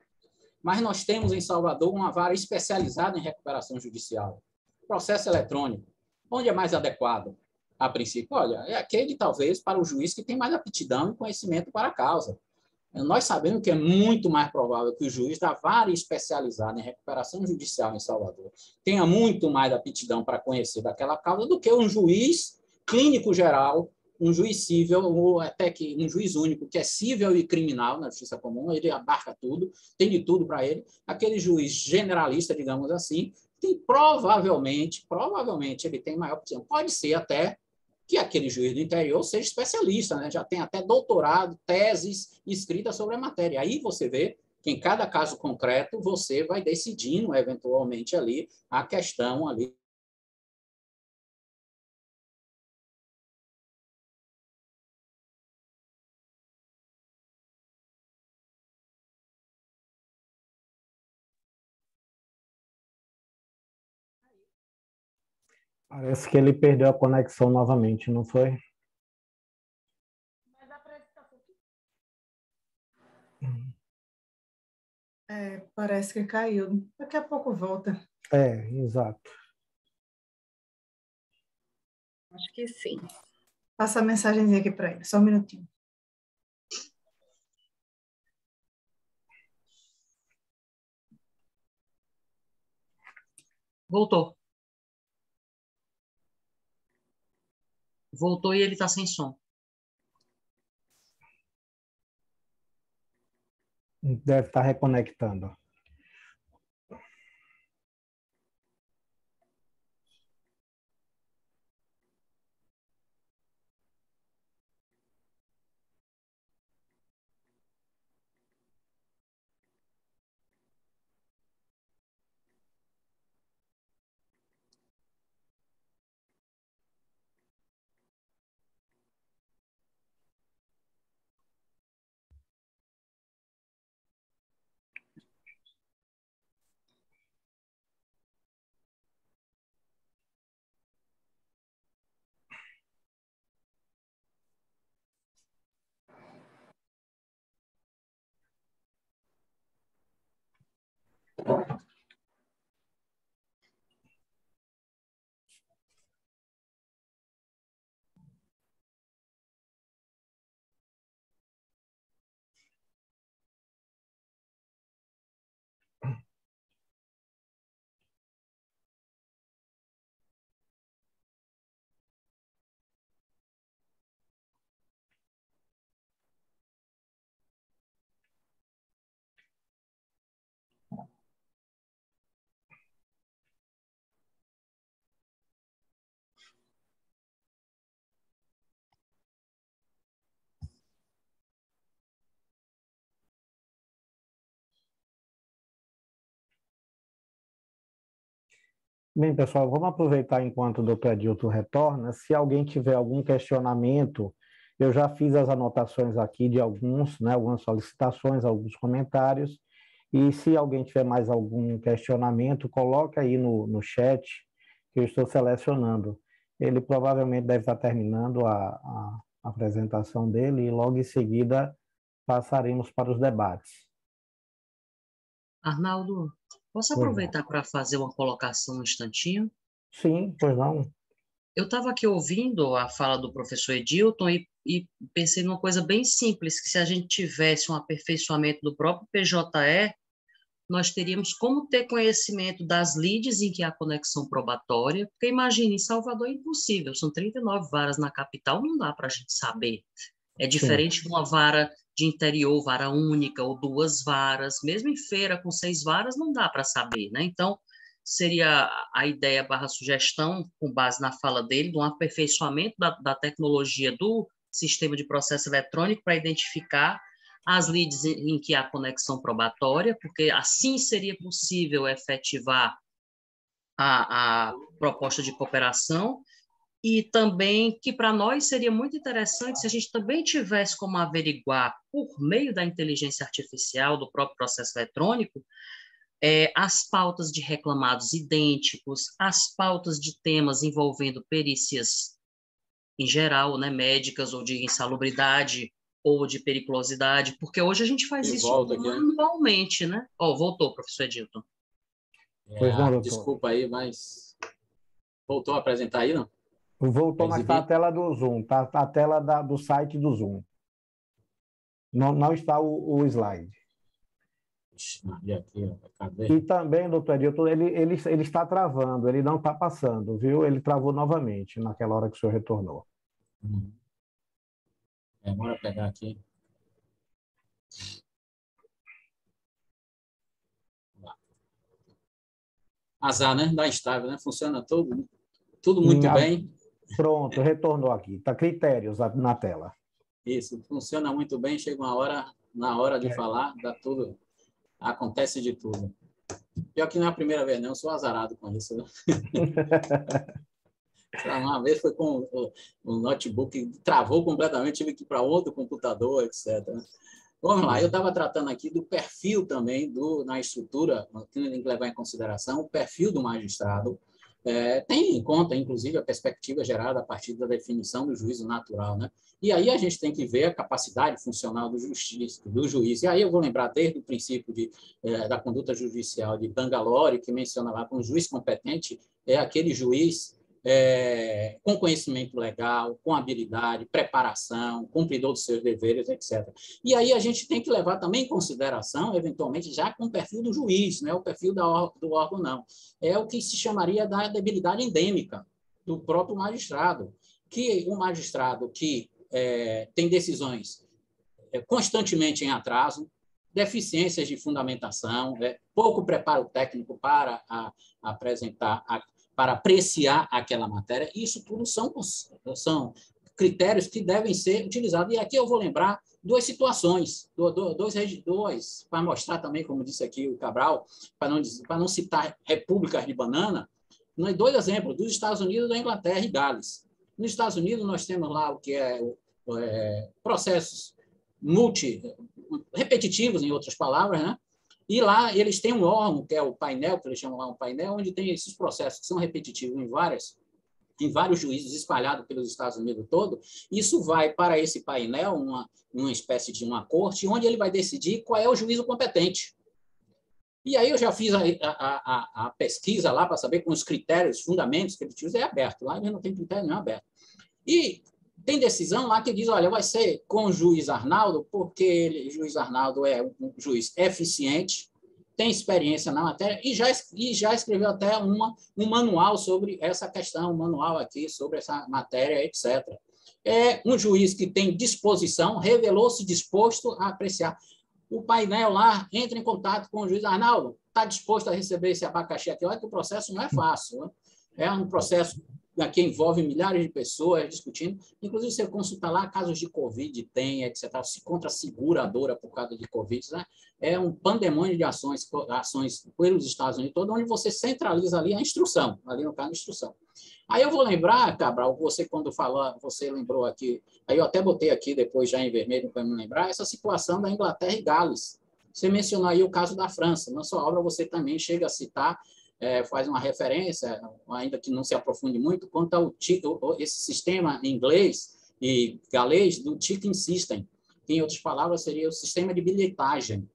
Mas nós temos em Salvador uma vara especializada em recuperação judicial. Processo eletrônico. Onde é mais adequado? A princípio, olha, é aquele, talvez, para o juiz que tem mais aptidão e conhecimento para a causa. Nós sabemos que é muito mais provável que o juiz da vara especializada em recuperação judicial em Salvador tenha muito mais aptidão para conhecer daquela causa do que um juiz clínico geral, um juiz cível, ou até que um juiz único, que é cível e criminal na justiça comum, ele abarca tudo, tem de tudo para ele. Aquele juiz generalista, digamos assim, tem provavelmente ele tem maior aptidão. Pode ser até que aquele juiz do interior seja especialista, né? Já tem até doutorado, teses escritas sobre a matéria. Aí você vê que em cada caso concreto você vai decidindo, eventualmente, ali a questão ali. Parece que ele perdeu a conexão novamente, não foi? Parece que caiu. Daqui a pouco volta. Exato. Acho que sim. Passa a mensagenzinha aqui para ele, só um minutinho. Voltou. Voltou e ele está sem som. Deve estar reconectando. Bem, pessoal, vamos aproveitar enquanto o doutor Edilton retorna. Se alguém tiver algum questionamento, eu já fiz as anotações aqui de alguns, né, algumas solicitações, alguns comentários, e se alguém tiver mais algum questionamento, coloca aí no chat, que eu estou selecionando. Ele provavelmente deve estar terminando a apresentação dele, e logo em seguida passaremos para os debates. Arnaldo, posso aproveitar para fazer uma colocação um instantinho? Sim, pois não. Eu estava aqui ouvindo a fala do professor Edilton e pensei numa coisa bem simples, que se a gente tivesse um aperfeiçoamento do próprio PJE, nós teríamos como ter conhecimento das lides em que há conexão probatória, porque imagine, em Salvador é impossível, são 39 varas na capital, não dá para a gente saber. É diferente de uma vara de interior, vara única, ou 2 varas, mesmo em feira com 6 varas, não dá para saber, né? Então, seria a ideia / sugestão, com base na fala dele, de um aperfeiçoamento da tecnologia do sistema de processo eletrônico para identificar as lides em que há conexão probatória, porque assim seria possível efetivar a proposta de cooperação, e também que para nós seria muito interessante se a gente também tivesse como averiguar, por meio da inteligência artificial, do próprio processo eletrônico, as pautas de reclamados idênticos, as pautas de temas envolvendo perícias em geral, né, médicas ou de insalubridade ou de periculosidade, porque hoje a gente faz isso manualmente, né? Voltou, professor Edilton. Desculpa aí, mas voltou a apresentar aí, não? Voltou, mas está a tela do Zoom, está a tela do site do Zoom. Não está o slide. E também, doutor Edilton, ele está travando, ele não está passando, viu? Ele travou novamente naquela hora que o senhor retornou. Bora pegar aqui. Azar, né? Dá estável, né? Funciona tudo muito bem. Pronto, retornou aqui. Está critérios na tela. Isso, funciona muito bem. Chega uma hora, na hora de falar, dá tudo. Acontece de tudo. Pior que não é a primeira vez, não. Eu sou azarado com isso. Né? Uma vez foi com o notebook, travou completamente, tive que ir para outro computador, etc. Vamos lá, eu estava tratando aqui do perfil também, na estrutura, tem que levar em consideração o perfil do magistrado, tem em conta, inclusive, a perspectiva gerada a partir da definição do juízo natural, né? E aí a gente tem que ver a capacidade funcional do juiz. E aí eu vou lembrar desde o princípio da conduta judicial de Bangalore, que menciona lá que um juiz competente é aquele juiz com conhecimento legal, com habilidade, preparação, cumpridor dos seus deveres, etc. E aí a gente tem que levar também em consideração, eventualmente, já com o perfil do juiz, não é o perfil do órgão, não. É o que se chamaria da debilidade endêmica do próprio magistrado, que um magistrado que tem decisões constantemente em atraso, deficiências de fundamentação, pouco preparo técnico para apresentar para apreciar aquela matéria. Isso tudo são critérios que devem ser utilizados. E aqui eu vou lembrar 2 situações, dois para mostrar também, como disse aqui o Cabral, para não citar repúblicas de banana, 2 exemplos, dos Estados Unidos, da Inglaterra e Gales. Nos Estados Unidos, nós temos lá o que processos repetitivos, em outras palavras, né? E lá eles têm um órgão, que é o painel, que eles chamam lá um painel, onde tem esses processos que são repetitivos em vários juízes espalhados pelos Estados Unidos todo. Isso vai para esse painel, uma espécie de uma corte, onde ele vai decidir qual é o juízo competente. E aí eu já fiz a pesquisa lá para saber com os critérios, fundamentos que ele usa, é aberto. Lá ele não tem critério nenhum aberto. E tem decisão lá que diz, olha, vai ser com o juiz Arnaldo, porque o juiz Arnaldo é um juiz eficiente, tem experiência na matéria e já escreveu até um manual sobre essa questão, um manual aqui sobre essa matéria, etc. É um juiz que tem disposição, revelou-se disposto a apreciar. O painel lá entra em contato com o juiz Arnaldo, está disposto a receber esse abacaxi aqui. Olha que o processo não é fácil, né? É um processo que envolve milhares de pessoas discutindo. Inclusive, você consulta lá casos de Covid, tem, etc. Contra a seguradora por causa de Covid. Né? É um pandemônio de ações pelos Estados Unidos, todo onde você centraliza ali a instrução, ali no caso da instrução. Aí eu vou lembrar, Cabral, você quando falou, você lembrou aqui, aí eu até botei aqui depois já em vermelho para me lembrar, essa situação da Inglaterra e Gales. Você mencionou aí o caso da França. Na sua obra você também chega a citar, faz uma referência, ainda que não se aprofunde muito, quanto ao esse sistema inglês e galês do ticketing system, que, em outras palavras, seria o sistema de bilhetagem.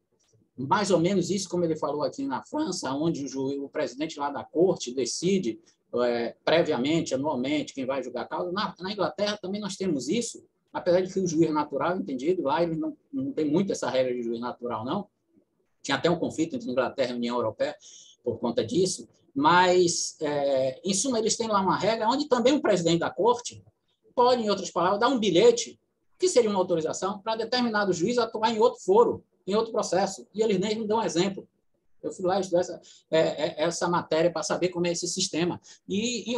Mais ou menos isso, como ele falou aqui na França, onde o presidente lá da corte decide previamente, anualmente, quem vai julgar a causa. Na Inglaterra também nós temos isso, apesar de que o juiz natural, entendido, lá ele não tem muito essa regra de juiz natural, não. Tinha até um conflito entre Inglaterra e União Europeia por conta disso, mas, em suma, eles têm lá uma regra onde também o presidente da corte pode, em outras palavras, dar um bilhete, que seria uma autorização, para determinado juiz atuar em outro foro, em outro processo, e eles nem me dão um exemplo. Eu fui lá estudar essa matéria para saber como é esse sistema. E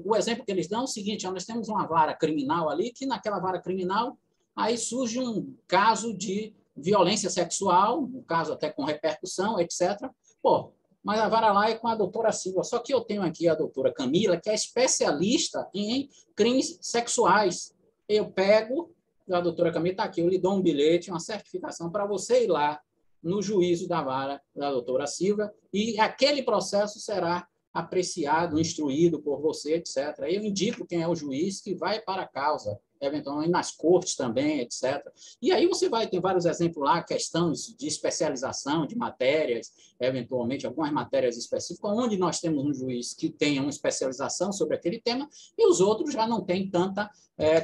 o exemplo que eles dão é o seguinte, nós temos uma vara criminal ali, que naquela vara criminal aí surge um caso de violência sexual, um caso até com repercussão, etc. Pô, mas a vara lá é com a doutora Silva. Só que eu tenho aqui a doutora Camila, que é especialista em crimes sexuais. Eu pego, a doutora Camila está aqui, eu lhe dou um bilhete, uma certificação para você ir lá no juízo da vara da doutora Silva, e aquele processo será apreciado, instruído por você, etc. Eu indico quem é o juiz que vai para a causa, eventualmente nas cortes também, etc. E aí você vai ter vários exemplos lá, questões de especialização de matérias, eventualmente algumas matérias específicas, onde nós temos um juiz que tenha uma especialização sobre aquele tema, e os outros já não têm tanta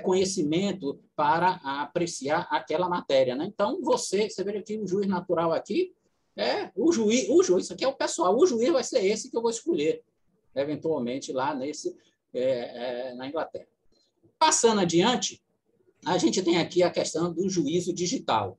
conhecimento para apreciar aquela matéria. Né? Então, você vê que o juiz natural aqui o juiz, isso aqui é o pessoal, o juiz vai ser esse que eu vou escolher, eventualmente, lá na Inglaterra. Passando adiante, a gente tem aqui a questão do juízo digital,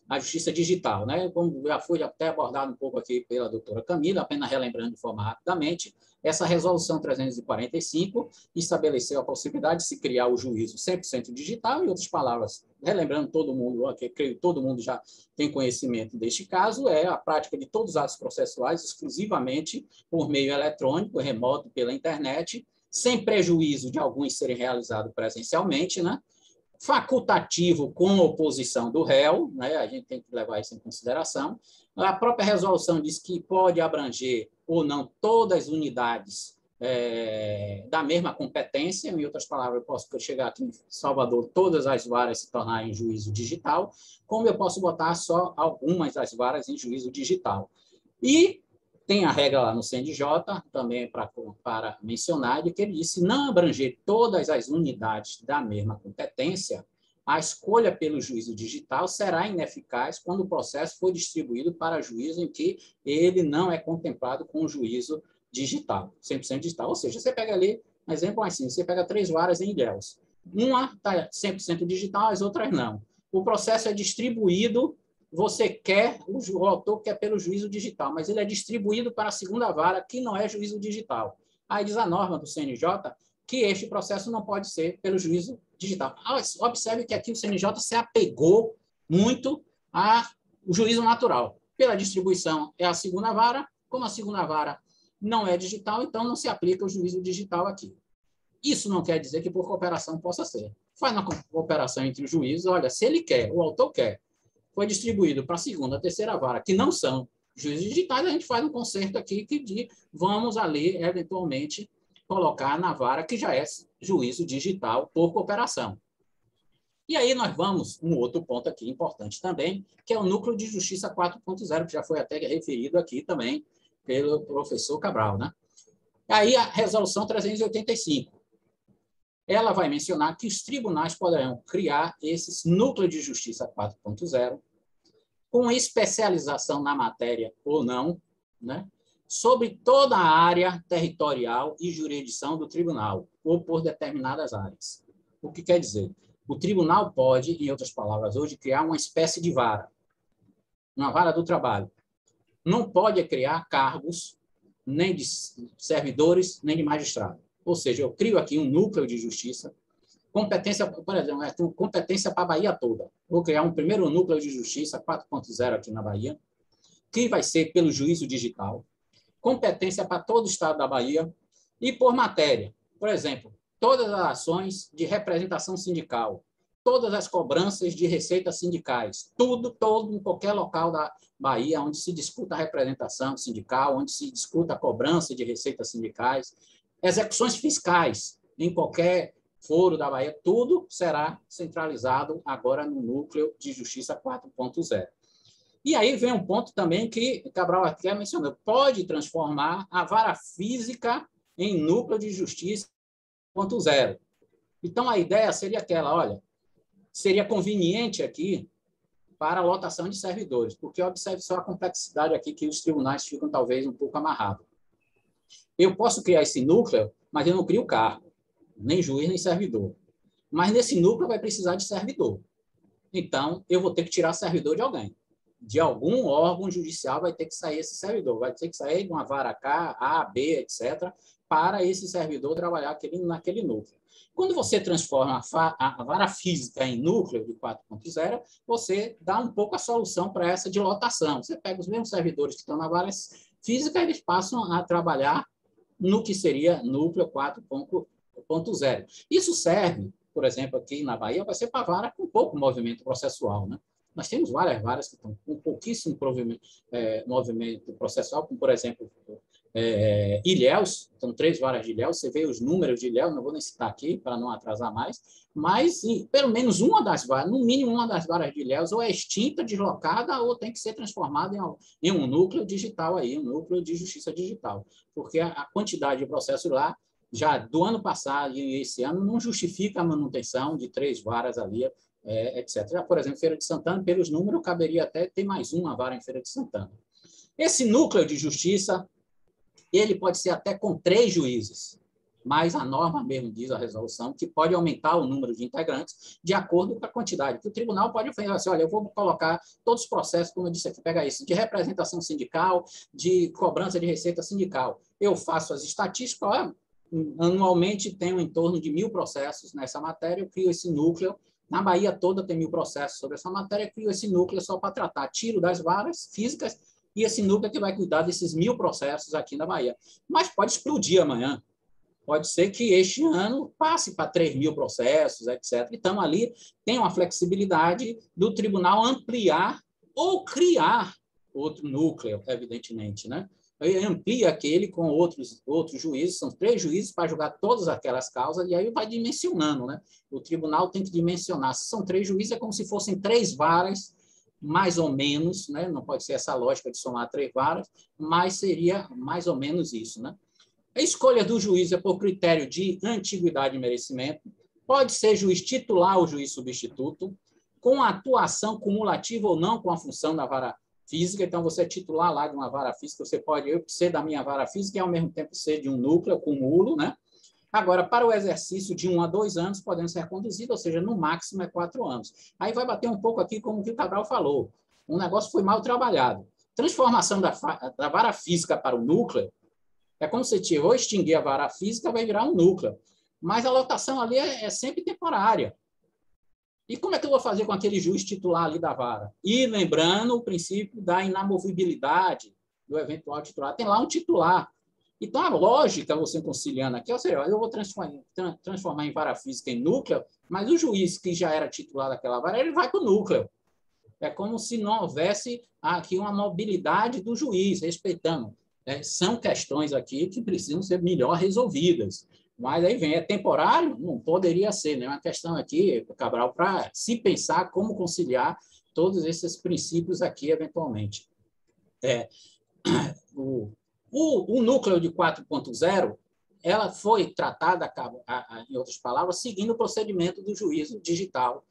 a justiça digital, né? Como já foi até abordado um pouco aqui pela doutora Camila, apenas relembrando de forma rapidamente, essa resolução 345 estabeleceu a possibilidade de se criar o juízo 100% digital, em outras palavras, relembrando todo mundo, que creio que todo mundo já tem conhecimento deste caso, é a prática de todos os atos processuais exclusivamente por meio eletrônico, remoto, pela internet, sem prejuízo de alguns serem realizados presencialmente, né? Facultativo com oposição do réu, né? A gente tem que levar isso em consideração. A própria resolução diz que pode abranger ou não todas as unidades da mesma competência. Em outras palavras, eu posso chegar aqui em Salvador, todas as varas se tornarem em juízo digital, como eu posso botar só algumas das varas em juízo digital. E tem a regra lá no CNJ, também para mencionar, de que ele disse não abranger todas as unidades da mesma competência, a escolha pelo juízo digital será ineficaz quando o processo for distribuído para juízo em que ele não é contemplado com o juízo digital, 100% digital. Ou seja, você pega ali, um exemplo assim, você pega 3 varas em Ilhéus. Uma está 100% digital, as outras não. O processo é distribuído, você quer, o autor quer pelo juízo digital, mas ele é distribuído para a segunda vara, que não é juízo digital. Aí diz a norma do CNJ que este processo não pode ser pelo juízo digital. Observe que aqui o CNJ se apegou muito ao juízo natural. Pela distribuição é a segunda vara, como a segunda vara não é digital, então não se aplica o juízo digital aqui. Isso não quer dizer que por cooperação possa ser. Faz uma cooperação entre os juízes, olha, se ele quer, o autor quer, foi distribuído para a segunda, a terceira vara, que não são juízes digitais, a gente faz um conserto aqui que vamos ali, eventualmente, colocar na vara que já é juízo digital por cooperação. E aí nós vamos, um outro ponto aqui importante também, que é o núcleo de justiça 4.0, que já foi até referido aqui também pelo professor Cabral, né? Aí a resolução 385, ela vai mencionar que os tribunais poderão criar esses núcleos de justiça 4.0 com especialização na matéria ou não, né? Sobre toda a área territorial e jurisdição do tribunal, ou por determinadas áreas. O que quer dizer? O tribunal pode, em outras palavras, hoje, criar uma espécie de vara, uma vara do trabalho. Não pode criar cargos nem de servidores, nem de magistrado. Ou seja, eu crio aqui um núcleo de justiça, competência, por exemplo, competência para a Bahia toda. Vou criar um primeiro núcleo de justiça 4.0 aqui na Bahia, que vai ser pelo juízo digital, competência para todo o estado da Bahia e por matéria. Por exemplo, todas as ações de representação sindical, todas as cobranças de receitas sindicais, todo em qualquer local da Bahia onde se discuta a representação sindical, onde se discuta a cobrança de receitas sindicais, execuções fiscais em qualquer foro da Bahia, tudo será centralizado agora no núcleo de justiça 4.0. E aí vem um ponto também que Cabral até mencionou, pode transformar a vara física em núcleo de justiça 4.0. Então, a ideia seria aquela, olha, seria conveniente aqui para a lotação de servidores, porque observe só a complexidade aqui que os tribunais ficam talvez um pouco amarrados. Eu posso criar esse núcleo, mas eu não crio cargo, nem juiz, nem servidor. Mas nesse núcleo vai precisar de servidor. Então, eu vou ter que tirar servidor de alguém. De algum órgão judicial vai ter que sair esse servidor, vai ter que sair de uma vara K, A, B, etc., para esse servidor trabalhar naquele núcleo. Quando você transforma a vara física em núcleo de 4.0, você dá um pouco a solução para essa dilotação. Você pega os mesmos servidores que estão na vara física, eles passam a trabalhar no que seria núcleo 4.0. Isso serve, por exemplo, aqui na Bahia, vai ser para vara com pouco movimento processual, né? Nós temos várias varas que estão com pouquíssimo movimento processual, como, por exemplo, Ilhéus, são 3 varas de Ilhéus, você vê os números de Ilhéus, não vou nem citar aqui para não atrasar mais, mas pelo menos uma das varas, no mínimo uma das varas de Ilhéus, ou é extinta, deslocada, ou tem que ser transformada em um núcleo digital, aí, um núcleo de justiça digital, porque a quantidade de processos lá, já do ano passado e esse ano, não justifica a manutenção de 3 varas ali, etc. Já, por exemplo, Feira de Santana, pelos números, caberia até ter mais uma vara em Feira de Santana. Esse núcleo de justiça, ele pode ser até com 3 juízes, mas a norma mesmo diz, a resolução, que pode aumentar o número de integrantes de acordo com a quantidade, que o tribunal pode fazer assim, olha, eu vou colocar todos os processos, como eu disse aqui, pega isso, de representação sindical, de cobrança de receita sindical. Eu faço as estatísticas, olha, anualmente tenho em torno de 1.000 processos nessa matéria, eu crio esse núcleo. Na Bahia toda tem 1.000 processos sobre essa matéria, crio esse núcleo só para tratar, tiro das varas físicas e esse núcleo que vai cuidar desses 1.000 processos aqui na Bahia. Mas pode explodir amanhã. Pode ser que este ano passe para 3.000 processos, etc. Então, ali tem uma flexibilidade do tribunal ampliar ou criar outro núcleo, evidentemente, né? Amplia aquele com outros juízes, são 3 juízes para julgar todas aquelas causas, e aí vai dimensionando, né? O tribunal tem que dimensionar. Se são 3 juízes, é como se fossem 3 varas, mais ou menos, né? Não pode ser essa lógica de somar 3 varas, mas seria mais ou menos isso, né? A escolha do juiz é por critério de antiguidade e merecimento, pode ser juiz titular ou juiz substituto, com atuação cumulativa ou não com a função da vara física. Então, você é titular lá de uma vara física, você pode ser da minha vara física e, ao mesmo tempo, ser de um núcleo, cumulo, né? Agora, para o exercício de 1 a 2 anos, podendo ser conduzido, ou seja, no máximo é 4 anos. Aí vai bater um pouco aqui como o Cabral falou. O negócio foi mal trabalhado. Transformação da vara física para o núcleo é como se eu vou extinguir a vara física, vai virar um núcleo. Mas a lotação ali é sempre temporária. E como é que eu vou fazer com aquele juiz titular ali da vara? E lembrando o princípio da inamovibilidade do eventual titular. Tem lá um titular. Então, a lógica, você conciliando aqui, ou seja, eu vou transformar em vara física em núcleo, mas o juiz que já era titular daquela vara, ele vai para o núcleo. É como se não houvesse aqui uma mobilidade do juiz, respeitando. São questões aqui que precisam ser melhor resolvidas. Mas aí vem, é temporário? Não poderia ser, né? Uma questão aqui, Cabral, para se pensar como conciliar todos esses princípios aqui, eventualmente. O núcleo de 4.0, ela foi tratada, em outras palavras, seguindo o procedimento do juízo digital,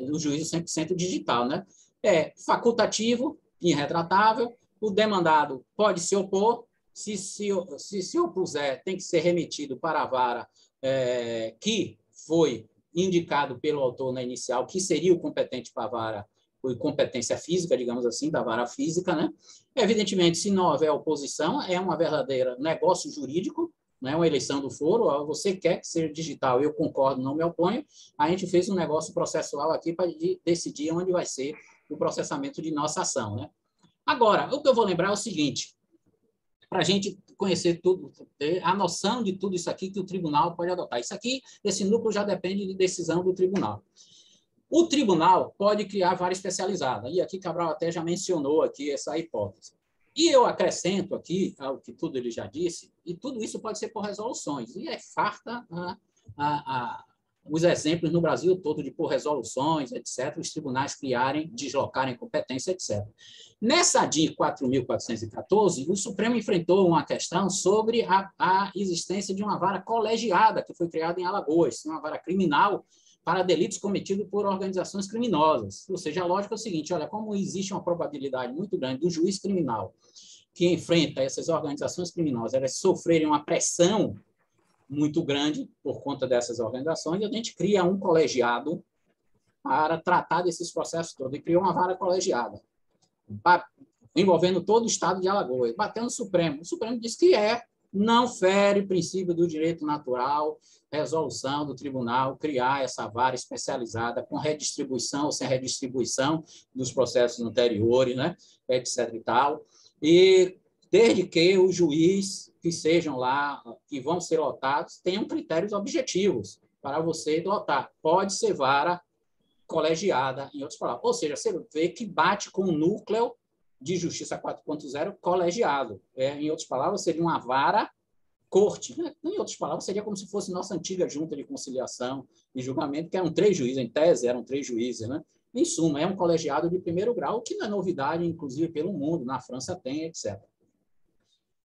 do juízo 100% digital, né? É facultativo, irretratável, o demandado pode se opor, se opuser, tem que ser remetido para a vara que foi indicado pelo autor na inicial, que seria o competente para a vara, por competência física, digamos assim, da vara física, né? Evidentemente, se não houver oposição, é uma verdadeira negócio jurídico, não é uma eleição do foro, você quer que seja digital, eu concordo, não me oponho, a gente fez um negócio processual aqui para decidir onde vai ser o processamento de nossa ação, né? Agora, o que eu vou lembrar é o seguinte, para a gente conhecer tudo, ter a noção de tudo isso aqui que o tribunal pode adotar. Isso aqui, esse núcleo já depende de decisão do tribunal. O tribunal pode criar vara especializada, e aqui Cabral até já mencionou aqui essa hipótese. E eu acrescento aqui ao que tudo ele já disse, e tudo isso pode ser por resoluções, e é farta os exemplos no Brasil todo de por resoluções, etc., os tribunais criarem, deslocarem competência, etc. Nessa DI 4.414, o Supremo enfrentou uma questão sobre a existência de uma vara colegiada que foi criada em Alagoas, uma vara criminal para delitos cometidos por organizações criminosas. Ou seja, a lógica é o seguinte, olha, como existe uma probabilidade muito grande do juiz criminal que enfrenta essas organizações criminosas, elas sofrerem uma pressão muito grande por conta dessas organizações, a gente cria um colegiado para tratar desses processos todos, e criou uma vara colegiada, envolvendo todo o estado de Alagoas, bateu no Supremo. O Supremo disse que não fere o princípio do direito natural, resolução do tribunal, criar essa vara especializada com redistribuição ou sem redistribuição dos processos anteriores, né, etc. e tal, e desde que o juiz que sejam lá, que vão ser lotados, tenham critérios objetivos para você lotar. Pode ser vara colegiada, em outras palavras. Ou seja, você vê que bate com o núcleo de Justiça 4.0 colegiado. Em outras palavras, seria uma vara corte. Né? Em outras palavras, seria como se fosse nossa antiga junta de conciliação e julgamento, que eram 3 juízes, em tese eram 3 juízes. Né? Em suma, é um colegiado de primeiro grau, que não é novidade, inclusive, pelo mundo. Na França tem, etc.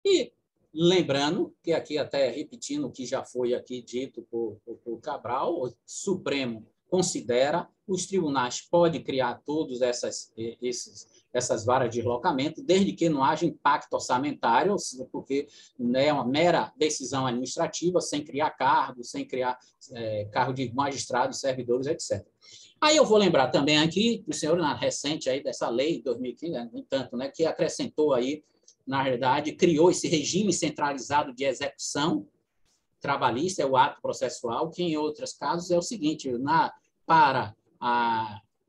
E lembrando que aqui, até repetindo o que já foi aqui dito por Cabral, o Supremo considera, os tribunais podem criar todas essas varas de deslocamento, desde que não haja impacto orçamentário, porque é uma mera decisão administrativa, sem criar cargos, sem criar cargo de magistrados, servidores, etc. Aí eu vou lembrar também aqui, o senhor, na recente aí dessa lei de 2015, no entanto, né, que acrescentou aí, na verdade, criou esse regime centralizado de execução trabalhista, é o ato processual, que em outros casos é o seguinte,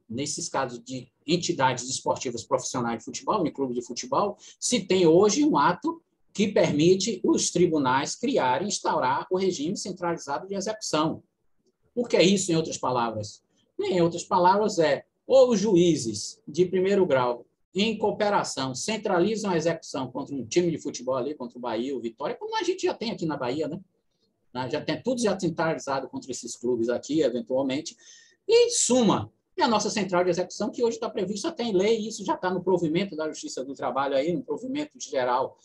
nesses casos de entidades esportivas profissionais de futebol, em clube de futebol, se tem hoje um ato que permite os tribunais criarem, instaurar o regime centralizado de execução. O que é isso, em outras palavras? Em outras palavras, ou os juízes de primeiro grau, em cooperação, centralizam a execução contra um time de futebol ali, contra o Bahia, o Vitória, como a gente já tem aqui na Bahia, né? Já tem tudo já centralizado contra esses clubes aqui, eventualmente. E, em suma, é a nossa central de execução, que hoje está prevista, tem lei, e isso já está no provimento da Justiça do Trabalho, aí, no provimento geral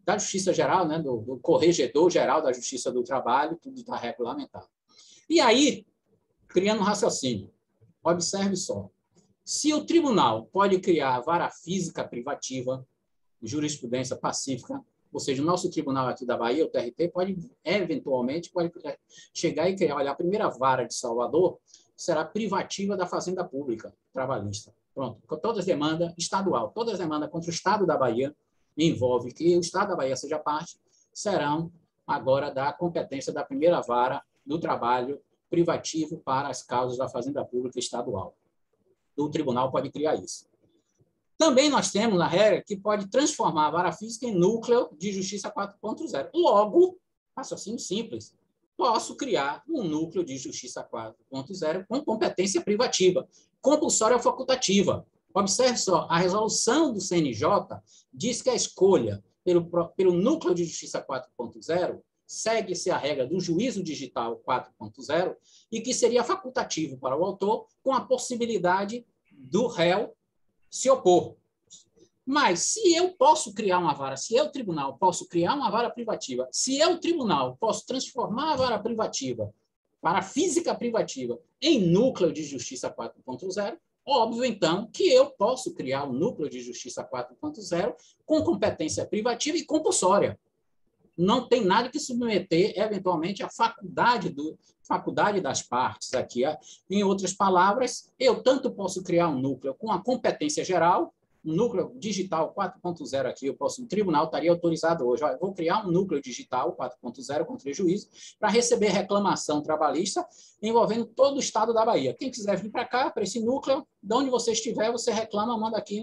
da Justiça Geral, né? do Corregedor Geral da Justiça do Trabalho, tudo está regulamentado. E aí, criando um raciocínio, observe só, se o tribunal pode criar vara física privativa, jurisprudência pacífica, ou seja, o nosso tribunal aqui da Bahia, o TRT, pode chegar e criar, olha, a primeira vara de Salvador será privativa da Fazenda Pública Trabalhista. Pronto, com todas as demandas estadual, todas as demandas contra o Estado da Bahia, envolve que o Estado da Bahia seja parte, serão agora da competência da primeira vara do trabalho privativo para as causas da Fazenda Pública Estadual. O tribunal pode criar isso. Também nós temos, na regra, que pode transformar a vara física em núcleo de Justiça 4.0. Logo, raciocínio simples, posso criar um núcleo de Justiça 4.0 com competência privativa, compulsória ou facultativa. Observe só, a resolução do CNJ diz que a escolha pelo Núcleo de Justiça 4.0, segue-se a regra do juízo digital 4.0 e que seria facultativo para o autor, com a possibilidade do réu se opor. Mas se eu posso criar uma vara, se eu, tribunal, posso criar uma vara privativa, se eu, tribunal, posso transformar a vara privativa para a física privativa em núcleo de justiça 4.0, óbvio, então, que eu posso criar um núcleo de justiça 4.0 com competência privativa e compulsória. Não tem nada que submeter, eventualmente, à faculdade das partes aqui. Em outras palavras, eu tanto posso criar um núcleo com a competência geral, um núcleo digital 4.0 aqui, eu posso, o tribunal estaria autorizado hoje, eu vou criar um núcleo digital 4.0 com prejuízo para receber reclamação trabalhista envolvendo todo o estado da Bahia. Quem quiser vir para cá, para esse núcleo, de onde você estiver, você reclama, manda aqui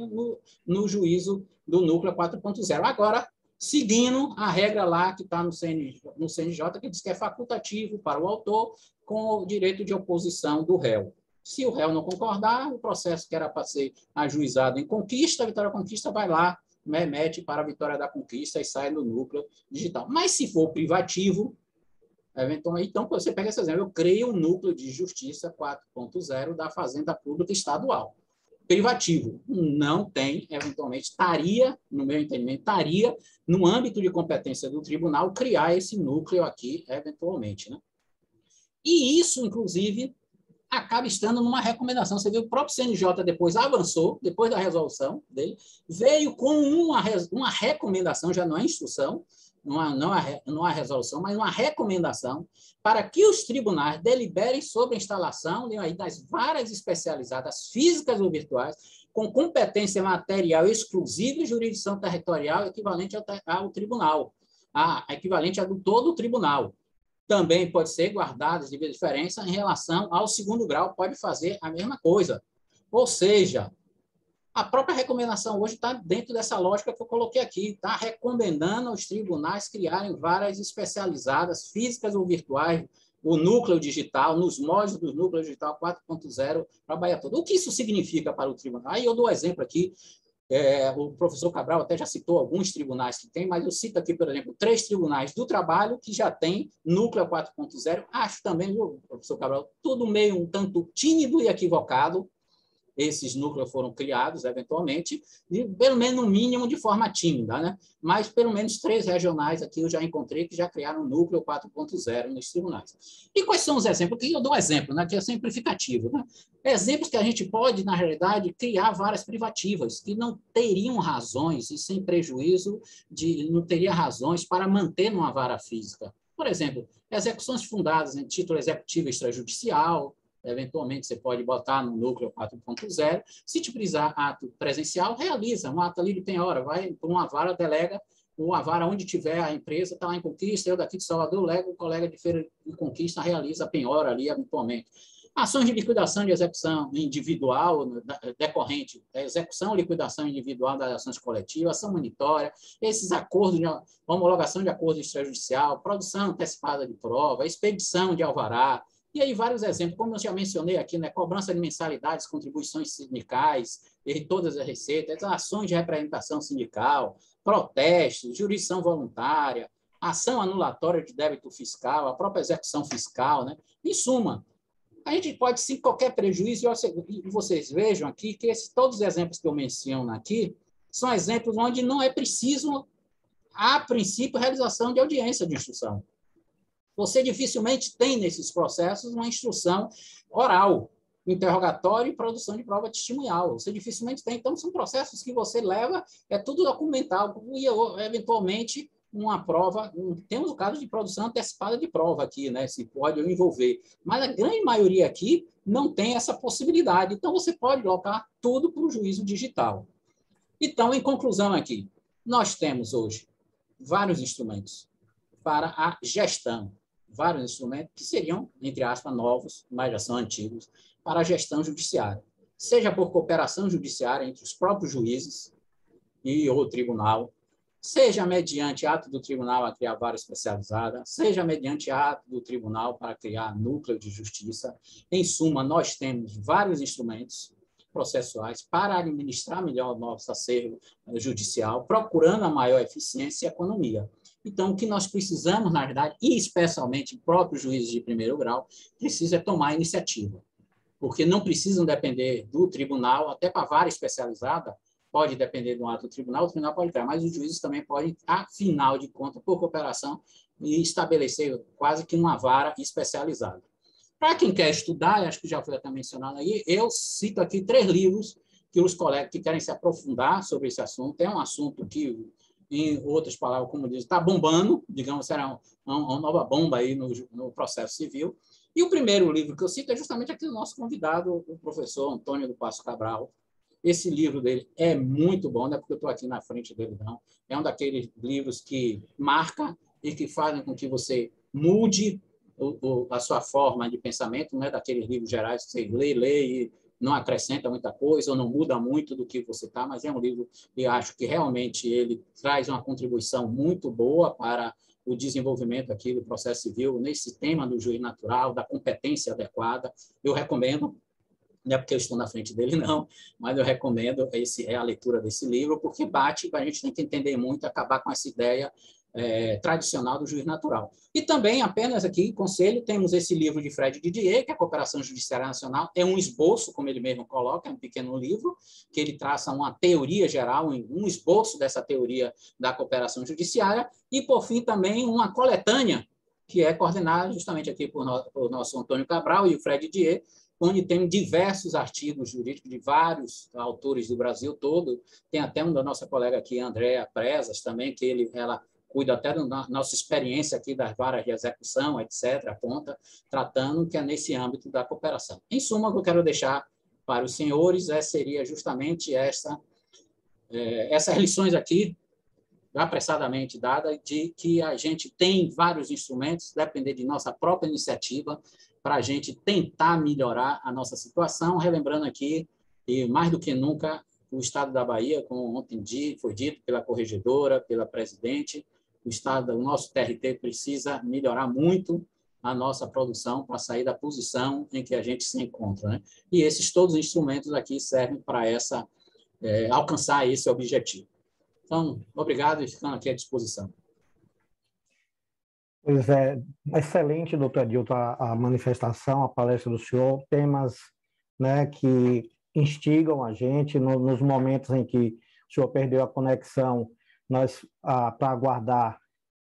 no juízo do núcleo 4.0. Agora, seguindo a regra lá que está no CNJ, que diz que é facultativo para o autor com o direito de oposição do réu. Se o réu não concordar, o processo que era para ser ajuizado em conquista, a vitória da conquista vai lá, mete para a vitória da conquista e sai do núcleo digital. Mas se for privativo, eventualmente, então você pega esse exemplo, eu creio um núcleo de justiça 4.0 da Fazenda Pública Estadual. Privativo não tem, eventualmente, estaria, no meu entendimento, estaria no âmbito de competência do tribunal criar esse núcleo aqui, eventualmente, né? E isso, inclusive, acaba estando numa recomendação. Você vê, o próprio CNJ depois avançou, depois da resolução dele, veio com uma recomendação, já não é instrução, não há resolução, mas uma recomendação para que os tribunais deliberem sobre a instalação das varas especializadas físicas ou virtuais com competência material exclusiva e jurisdição territorial equivalente ao tribunal, equivalente a do todo o tribunal. Também pode ser guardadas de diferença em relação ao segundo grau, pode fazer a mesma coisa. Ou seja, a própria recomendação hoje está dentro dessa lógica que eu coloquei aqui, está recomendando aos tribunais criarem varas especializadas, físicas ou virtuais, o núcleo digital, nos moldes do núcleo digital 4.0 para a Bahia toda. O que isso significa para o tribunal? Aí eu dou um exemplo aqui, o professor Cabral até já citou alguns tribunais que tem, mas eu cito aqui, por exemplo, 3 tribunais do trabalho que já tem núcleo 4.0. Acho também, professor Cabral, tudo meio um tanto tímido e equivocado. Esses núcleos foram criados, eventualmente, pelo menos no mínimo de forma tímida, né? Mas pelo menos 3 regionais aqui eu já encontrei que já criaram o núcleo 4.0 nos tribunais. E quais são os exemplos? Aqui eu dou um exemplo, né, que é simplificativo, né? Exemplos que a gente pode, na realidade, criar varas privativas, que não teriam razões, e sem prejuízo, não teria razões para manter numa vara física. Por exemplo, execuções fundadas em título executivo extrajudicial. Eventualmente, você pode botar no núcleo 4.0. Se te precisar ato presencial, realiza um ato ali de penhora, vai para uma vara, delega, uma vara onde tiver a empresa, está lá em Conquista, eu daqui de Salvador, lego, o colega de Feira de Conquista realiza a penhora ali, eventualmente. Ações de liquidação de execução individual, decorrente, execução e liquidação individual das ações coletivas, ação monitória, esses acordos de homologação de acordo extrajudicial, produção antecipada de prova, expedição de alvará. E aí vários exemplos, como eu já mencionei aqui, né, cobrança de mensalidades, contribuições sindicais, e todas as receitas, ações de representação sindical, protestos, jurisdição voluntária, ação anulatória de débito fiscal, a própria execução fiscal, né? Em suma, a gente pode, sim, qualquer prejuízo, e vocês vejam aqui que todos os exemplos que eu menciono aqui são exemplos onde não é preciso, a princípio, realização de audiência de instrução. Você dificilmente tem nesses processos uma instrução oral, interrogatório e produção de prova testemunhal. Você dificilmente tem. Então, são processos que você leva, é tudo documental, e eventualmente uma prova, temos o caso de produção antecipada de prova aqui, né? Se pode envolver. Mas a grande maioria aqui não tem essa possibilidade. Então, você pode colocar tudo para o juízo digital. Então, em conclusão aqui, nós temos hoje vários instrumentos para a gestão, vários instrumentos que seriam, entre aspas, novos, mas já são antigos, para a gestão judiciária. Seja por cooperação judiciária entre os próprios juízes e o tribunal, seja mediante ato do tribunal a criar vara especializada, seja mediante ato do tribunal para criar núcleo de justiça. Em suma, nós temos vários instrumentos processuais para administrar melhor o nosso acervo judicial, procurando a maior eficiência e economia. Então, o que nós precisamos, na verdade, e especialmente próprios juízes de primeiro grau, precisa tomar iniciativa, porque não precisam depender do tribunal, até para a vara especializada, pode depender do ato do tribunal, o tribunal pode entrar, mas os juízes também podem, afinal de contas, por cooperação, e estabelecer quase que uma vara especializada. Para quem quer estudar, acho que já foi até mencionado aí, eu cito aqui 3 livros que os colegas que querem se aprofundar sobre esse assunto. É um assunto que, em outras palavras, como diz, está bombando, digamos, será uma nova bomba aí no processo civil. E o primeiro livro que eu cito é justamente aqui do nosso convidado, o professor Antônio do Passo Cabral. Esse livro dele é muito bom, não é porque eu estou aqui na frente dele, não. É um daqueles livros que marca e que fazem com que você mude a sua forma de pensamento, não é daqueles livros gerais que você lê e não acrescenta muita coisa ou não muda muito do que você está, mas é um livro que eu acho que realmente ele traz uma contribuição muito boa para o desenvolvimento aqui do processo civil, nesse tema do juiz natural, da competência adequada. Eu recomendo, não é porque eu estou na frente dele, não, mas eu recomendo a leitura desse livro, porque bate, a gente tem que entender muito, acabar com essa ideia tradicional do juiz natural. E também, apenas aqui, conselho, temos esse livro de Fred Didier, que é a Cooperação Judiciária Nacional, é um esboço, como ele mesmo coloca, é um pequeno livro, que ele traça uma teoria geral, um esboço dessa teoria da cooperação judiciária, e, por fim, também uma coletânea, que é coordenada justamente aqui por nosso Antônio Cabral e o Fred Didier, onde tem diversos artigos jurídicos de vários autores do Brasil todo. Tem até um da nossa colega aqui, Andréa Presas, também, que ela cuida até da nossa experiência aqui das varas de execução, etc., aponta, tratando que é nesse âmbito da cooperação. Em suma, o que eu quero deixar para os senhores seria justamente essas lições aqui, apressadamente dadas, de que a gente tem vários instrumentos, depender de nossa própria iniciativa, para a gente tentar melhorar a nossa situação, relembrando aqui, e mais do que nunca, o Estado da Bahia, como ontem foi dito pela corregedora, pela presidente, o nosso TRT precisa melhorar muito a nossa produção para sair da posição em que a gente se encontra, né? E todos os instrumentos aqui servem para alcançar esse objetivo. Então, obrigado e ficando aqui à disposição. Pois é, excelente, doutor Adilton, a manifestação, a palestra do senhor, temas, né, que instigam a gente nos momentos em que o senhor perdeu a conexão. Nós, para aguardar,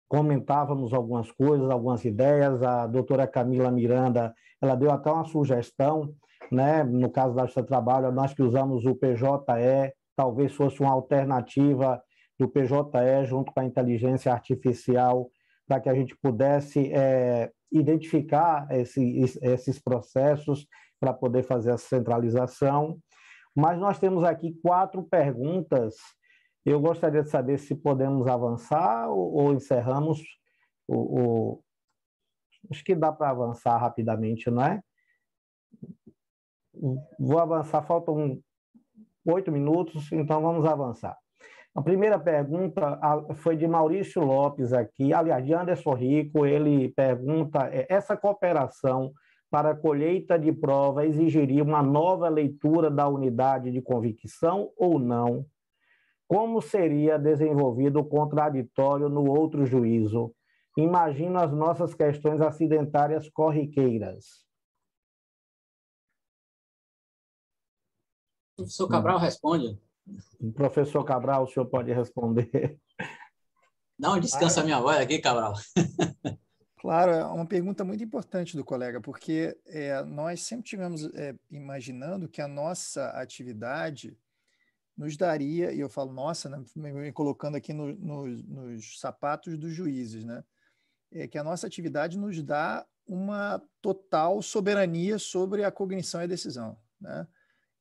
comentávamos algumas coisas, algumas ideias. A doutora Camila Miranda, ela deu até uma sugestão, né, no caso da Justiça do Trabalho, nós que usamos o PJE, talvez fosse uma alternativa do PJE junto com a inteligência artificial, para que a gente pudesse identificar esses processos para poder fazer a centralização. Mas nós temos aqui 4 perguntas. Eu gostaria de saber se podemos avançar ou encerramos. Acho que dá para avançar rapidamente, não é? Vou avançar, faltam 8 minutos, então vamos avançar. A primeira pergunta foi de Maurício Lopes aqui, aliás, de Anderson Rico. Ele pergunta: essa cooperação para a colheita de prova exigiria uma nova leitura da unidade de convicção ou não? Como seria desenvolvido o contraditório no outro juízo? Imagino as nossas questões acidentárias corriqueiras. O professor Cabral responde. Professor Cabral, o senhor pode responder. Dá um descanso a minha voz aqui, Cabral. Claro, é uma pergunta muito importante do colega, porque nós sempre tivemos imaginando que a nossa atividade nos daria, e eu falo nossa, né, me colocando aqui nos sapatos dos juízes, né, que a nossa atividade nos dá uma total soberania sobre a cognição e a decisão, né,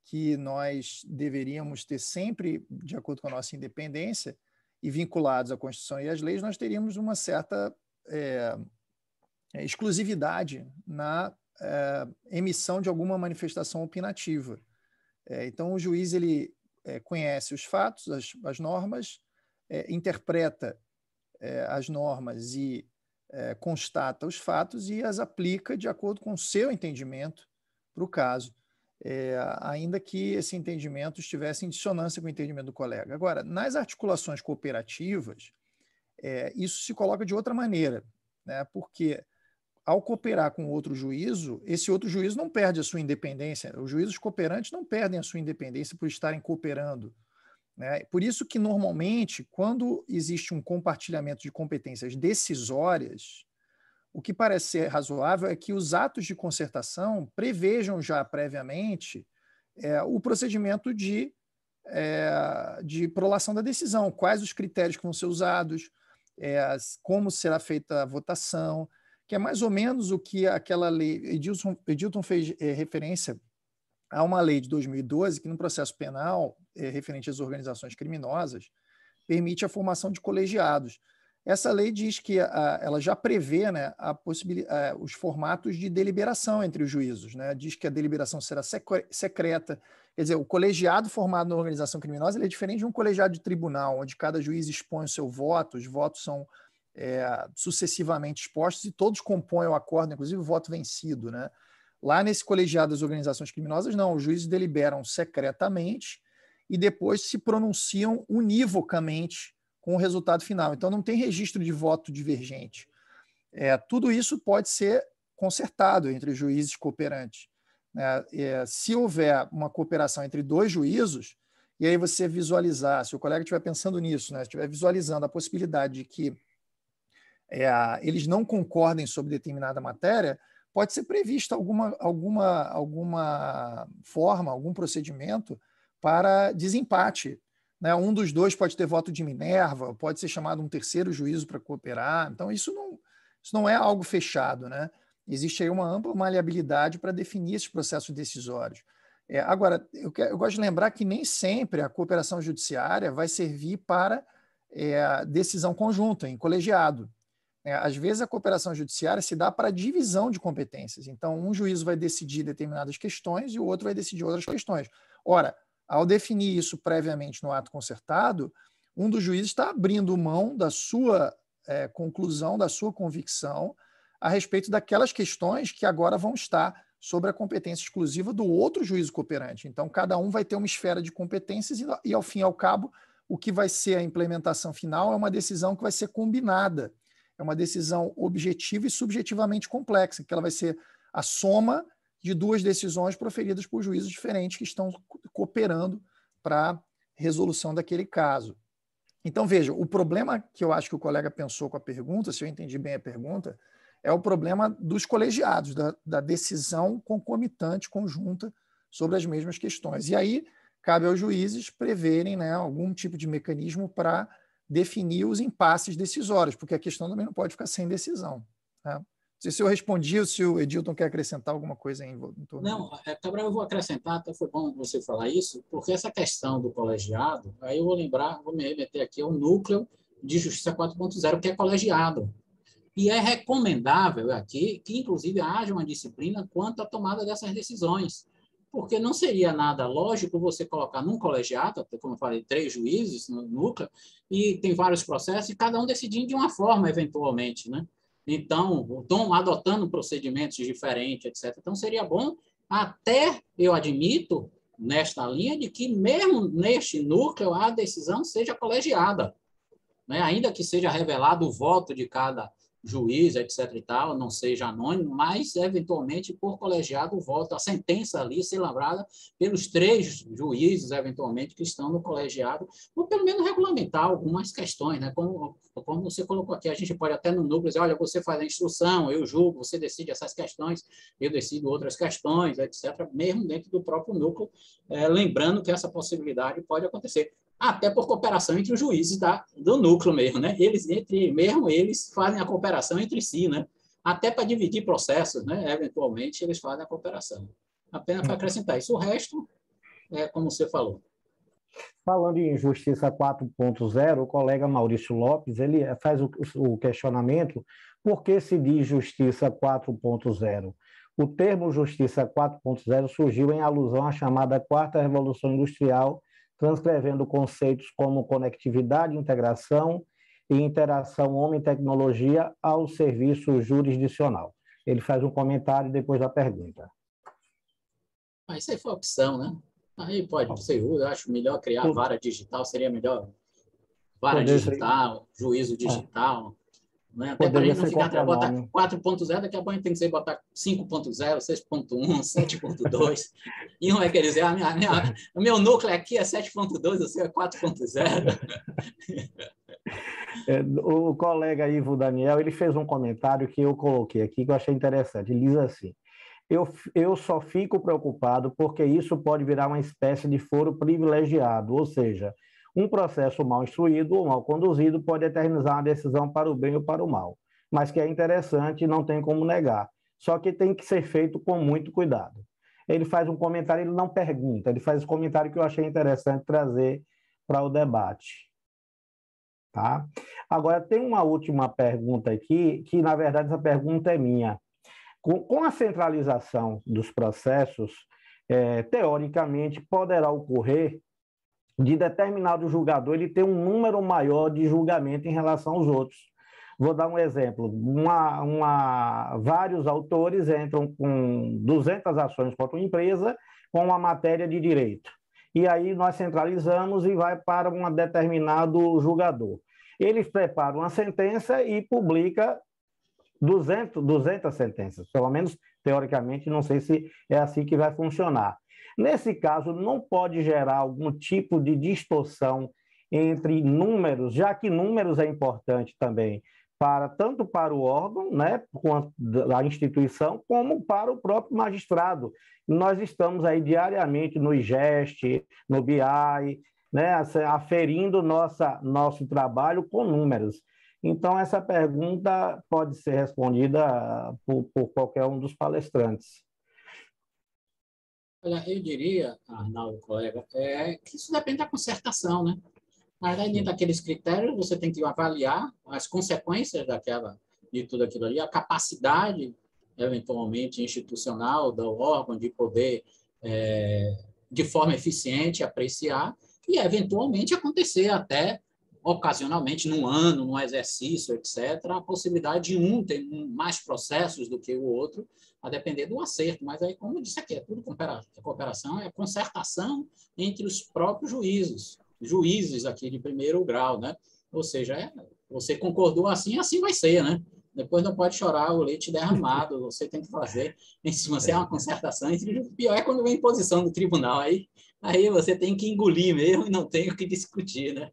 que nós deveríamos ter sempre, de acordo com a nossa independência, e vinculados à Constituição e às leis, nós teríamos uma certa exclusividade na emissão de alguma manifestação opinativa. Então, o juiz ele conhece os fatos, as normas, interpreta as normas e constata os fatos e as aplica de acordo com o seu entendimento para o caso. ainda que esse entendimento estivesse em dissonância com o entendimento do colega. Agora, nas articulações cooperativas, isso se coloca de outra maneira, né? Porque ao cooperar com outro juízo, esse outro juízo não perde a sua independência, os juízos cooperantes não perdem a sua independência por estarem cooperando, né? Por isso que, normalmente, quando existe um compartilhamento de competências decisórias, o que parece ser razoável é que os atos de concertação prevejam já previamente o procedimento de prolação da decisão, quais os critérios que vão ser usados, como será feita a votação, que é mais ou menos o que aquela lei... Edilton fez referência a uma lei de 2012 que, no processo penal, referente às organizações criminosas, permite a formação de colegiados. Essa lei diz que ela já prevê, né, os formatos de deliberação entre os juízos, né? Diz que a deliberação será secreta. Quer dizer, o colegiado formado na organização criminosa ele é diferente de um colegiado de tribunal, onde cada juiz expõe o seu voto, os votos são sucessivamente expostos e todos compõem o acordo, inclusive o voto vencido, né? Lá nesse colegiado das organizações criminosas, não, os juízes deliberam secretamente e depois se pronunciam univocamente com o resultado final. Então, não tem registro de voto divergente. Tudo isso pode ser consertado entre os juízes cooperantes. Se houver uma cooperação entre dois juízos, e aí você visualizar, se o colega estiver pensando nisso, né, estiver visualizando a possibilidade de que eles não concordem sobre determinada matéria, pode ser prevista alguma forma, algum procedimento para desempate, né? Um dos dois pode ter voto de Minerva, pode ser chamado um terceiro juízo para cooperar. Então, isso não é algo fechado, né? Existe aí uma ampla maleabilidade para definir esses processos decisórios. Agora, eu gosto de lembrar que nem sempre a cooperação judiciária vai servir para decisão conjunta, em colegiado. Às vezes, a cooperação judiciária se dá para divisão de competências. Então, um juízo vai decidir determinadas questões e o outro vai decidir outras questões. Ora, ao definir isso previamente no ato concertado, um dos juízes está abrindo mão da sua conclusão, da sua convicção a respeito daquelas questões que agora vão estar sobre a competência exclusiva do outro juízo cooperante. Então, cada um vai ter uma esfera de competências e ao fim e ao cabo, o que vai ser a implementação final é uma decisão que vai ser combinada. É uma decisão objetiva e subjetivamente complexa, que ela vai ser a soma de duas decisões proferidas por juízes diferentes que estão cooperando para a resolução daquele caso. Então, veja, o problema que eu acho que o colega pensou com a pergunta, se eu entendi bem a pergunta, é o problema dos colegiados, da decisão concomitante, conjunta, sobre as mesmas questões. E aí, cabe aos juízes preverem, né, algum tipo de mecanismo para definir os impasses decisórios, porque a questão também não pode ficar sem decisão, né? Não sei se eu respondi ou se o Edilton quer acrescentar alguma coisa aí em torno Não, Cabral, eu vou acrescentar, até foi bom você falar isso, porque essa questão do colegiado, aí eu vou me remeter aqui ao núcleo de Justiça 4.0, que é colegiado. E é recomendável aqui que, inclusive, haja uma disciplina quanto à tomada dessas decisões, porque não seria nada lógico você colocar num colegiado, como eu falei, 3 juízes no núcleo, e tem vários processos, e cada um decidindo de uma forma, eventualmente, né? Então, adotando procedimentos diferentes, etc. Então, seria bom, até, eu admito, nesta linha, de que mesmo neste núcleo a decisão seja colegiada, né? Ainda que seja revelado o voto de cada juiz, etc. e tal, não seja anônimo, mas, eventualmente, por colegiado, o voto, a sentença ali ser lembrada pelos 3 juízes, eventualmente, que estão no colegiado, ou pelo menos regulamentar algumas questões, né? Como você colocou aqui, a gente pode até no núcleo dizer, olha, você faz a instrução, eu julgo, você decide essas questões, eu decido outras questões, etc., mesmo dentro do próprio núcleo, lembrando que essa possibilidade pode acontecer. Até por cooperação entre os juízes do núcleo mesmo, né? Eles fazem a cooperação entre si, né? Até para dividir processos, né? Eventualmente, eles fazem a cooperação. Apenas para acrescentar isso. O resto é como você falou. Falando em Justiça 4.0, o colega Maurício Lopes ele faz o questionamento por que se diz Justiça 4.0. O termo Justiça 4.0 surgiu em alusão à chamada Quarta Revolução Industrial, transcrevendo conceitos como conectividade, integração e interação homem-tecnologia ao serviço jurisdicional. Ele faz um comentário depois da pergunta. Mas isso aí foi opção, né? Aí pode ser, eu acho melhor criar vara digital, seria melhor vara digital, juízo digital, né? Até para a gente não ficar atrás, botar 4.0, daqui a pouco a gente tem que botar 5.0, 6.1, 7.2, e um vai querer dizer, o meu núcleo aqui é 7.2, o seu é 4.0. O colega Ivo Daniel, ele fez um comentário que eu coloquei aqui, que eu achei interessante. Ele diz assim: eu só fico preocupado porque isso pode virar uma espécie de foro privilegiado, ou seja, um processo mal instruído ou mal conduzido pode eternizar uma decisão para o bem ou para o mal, mas que é interessante e não tem como negar, só que tem que ser feito com muito cuidado. Ele faz um comentário, ele não pergunta, ele faz um comentário que eu achei interessante trazer para o debate. Tá? Agora, tem uma última pergunta aqui, que na verdade essa pergunta é minha. Com a centralização dos processos, teoricamente, poderá ocorrer de determinado julgador ele ter um número maior de julgamento em relação aos outros. Vou dar um exemplo. Vários autores entram com 200 ações contra uma empresa com uma matéria de direito. E aí nós centralizamos e vai para um determinado julgador. Eles preparam uma sentença e publica 200 sentenças, pelo menos teoricamente, não sei se é assim que vai funcionar. Nesse caso, não pode gerar algum tipo de distorção entre números, já que números é importante também, tanto para o órgão, né, a instituição, como para o próprio magistrado. Nós estamos aí diariamente no IGEST, no BI, né, aferindo nosso trabalho com números. Então, essa pergunta pode ser respondida por qualquer um dos palestrantes. Olha, eu diria, Arnaldo, colega, que isso depende da concertação, né? Mas aí, dentro daqueles critérios, você tem que avaliar as consequências de tudo aquilo ali, a capacidade, eventualmente, institucional do órgão de poder, de forma eficiente, apreciar e, eventualmente, acontecer até, ocasionalmente, num ano, num exercício, etc., a possibilidade de um ter mais processos do que o outro, a depender do acerto. Mas aí, como eu disse aqui, é tudo cooperação, é concertação entre os próprios juízes aqui de primeiro grau, né? Ou seja, você concordou assim, assim vai ser, né? Depois não pode chorar o leite derramado, você tem que fazer em cima, é uma concertação entre... Pior é quando vem imposição do tribunal, aí você tem que engolir mesmo e não tem o que discutir, né?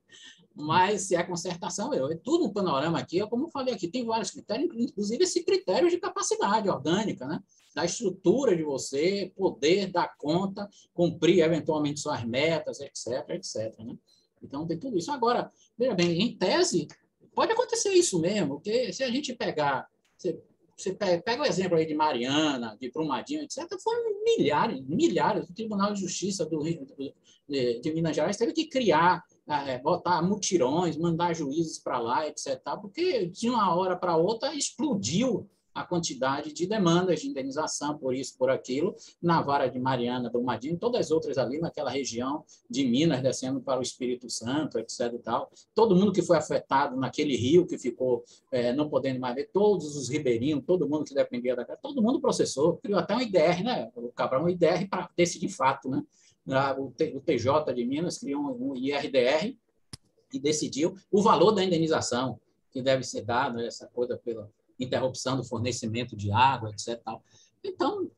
Mas se a concertação, é tudo um panorama aqui, como eu falei aqui, tem vários critérios, inclusive esse critério de capacidade orgânica, né? Da estrutura de você poder dar conta, cumprir eventualmente suas metas, etc, etc, né? Então, tem tudo isso. Agora, veja bem, em tese, pode acontecer isso mesmo, porque se a gente pegar, você pega o exemplo aí de Mariana, de Brumadinho, etc., foram milhares, o Tribunal de Justiça de Minas Gerais teve que criar, botar mutirões, mandar juízes para lá, etc., porque de uma hora para outra explodiu a quantidade de demandas de indenização por isso, por aquilo, na vara de Mariana, Brumadinho, todas as outras ali naquela região de Minas, descendo para o Espírito Santo, etc. e tal. Todo mundo que foi afetado naquele rio que ficou não podendo mais ver, todos os ribeirinhos, todo mundo que dependia da casa, todo mundo processou, criou até um IDR, né? O Cabral, um IDR para decidir fato, né? O TJ de Minas criou um IRDR e decidiu o valor da indenização que deve ser dado, essa coisa pela interrupção do fornecimento de água, etc. Então,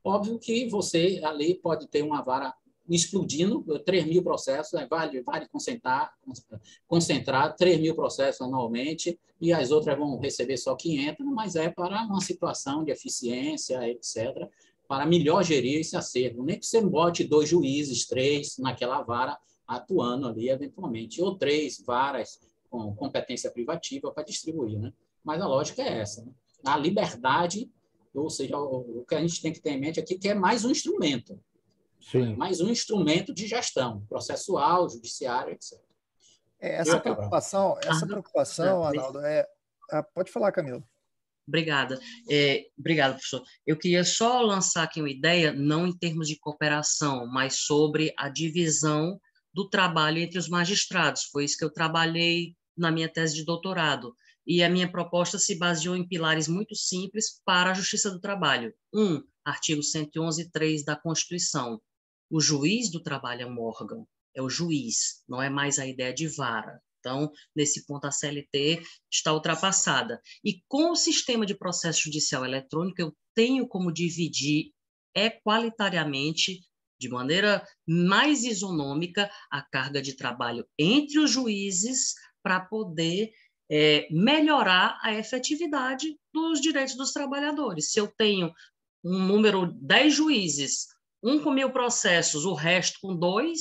óbvio que você ali pode ter uma vara explodindo, 3.000 processos, vale concentrar 3.000 processos anualmente, e as outras vão receber só 500, mas é para uma situação de eficiência, etc., para melhor gerir esse acervo. Nem que você bote 2 juízes, 3 naquela vara atuando ali, eventualmente, ou 3 varas com competência privativa para distribuir, né? Mas a lógica é essa, né? A liberdade, ou seja, o que a gente tem que ter em mente aqui, que é mais um instrumento. Sim. Mais um instrumento de gestão, processual, judiciário, etc. Essa preocupação, Arnaldo, pode falar, Camilo. Obrigado, professor. Eu queria só lançar aqui uma ideia, não em termos de cooperação, mas sobre a divisão do trabalho entre os magistrados. Foi isso que eu trabalhei na minha tese de doutorado. E a minha proposta se baseou em pilares muito simples para a justiça do trabalho. artigo 111.3 da Constituição. O juiz do trabalho é um órgão, é o juiz, não é mais a ideia de vara. Então, nesse ponto, a CLT está ultrapassada. E com o sistema de processo judicial eletrônico, eu tenho como dividir equalitariamente, de maneira mais isonômica, a carga de trabalho entre os juízes para poder melhorar a efetividade dos direitos dos trabalhadores. Se eu tenho um número 10 juízes, um com 1.000 processos, o resto com 2,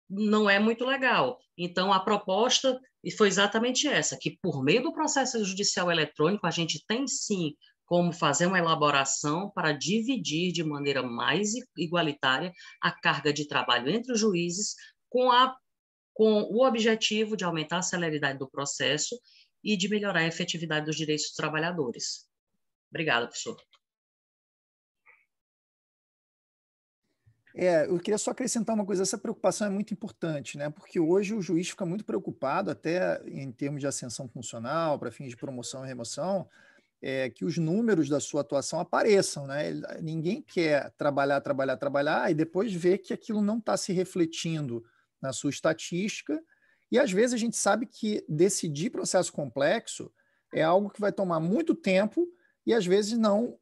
não é muito legal. Então, a proposta foi exatamente essa, que por meio do processo judicial eletrônico, a gente tem sim como fazer uma elaboração para dividir de maneira mais igualitária a carga de trabalho entre os juízes, com o objetivo de aumentar a celeridade do processo e de melhorar a efetividade dos direitos dos trabalhadores. Obrigada, professor. Eu queria só acrescentar uma coisa, essa preocupação é muito importante, né? Porque hoje o juiz fica muito preocupado, até em termos de ascensão funcional, para fins de promoção e remoção, que os números da sua atuação apareçam, né? Ninguém quer trabalhar e depois ver que aquilo não está se refletindo na sua estatística, e às vezes a gente sabe que decidir processo complexo é algo que vai tomar muito tempo e às vezes não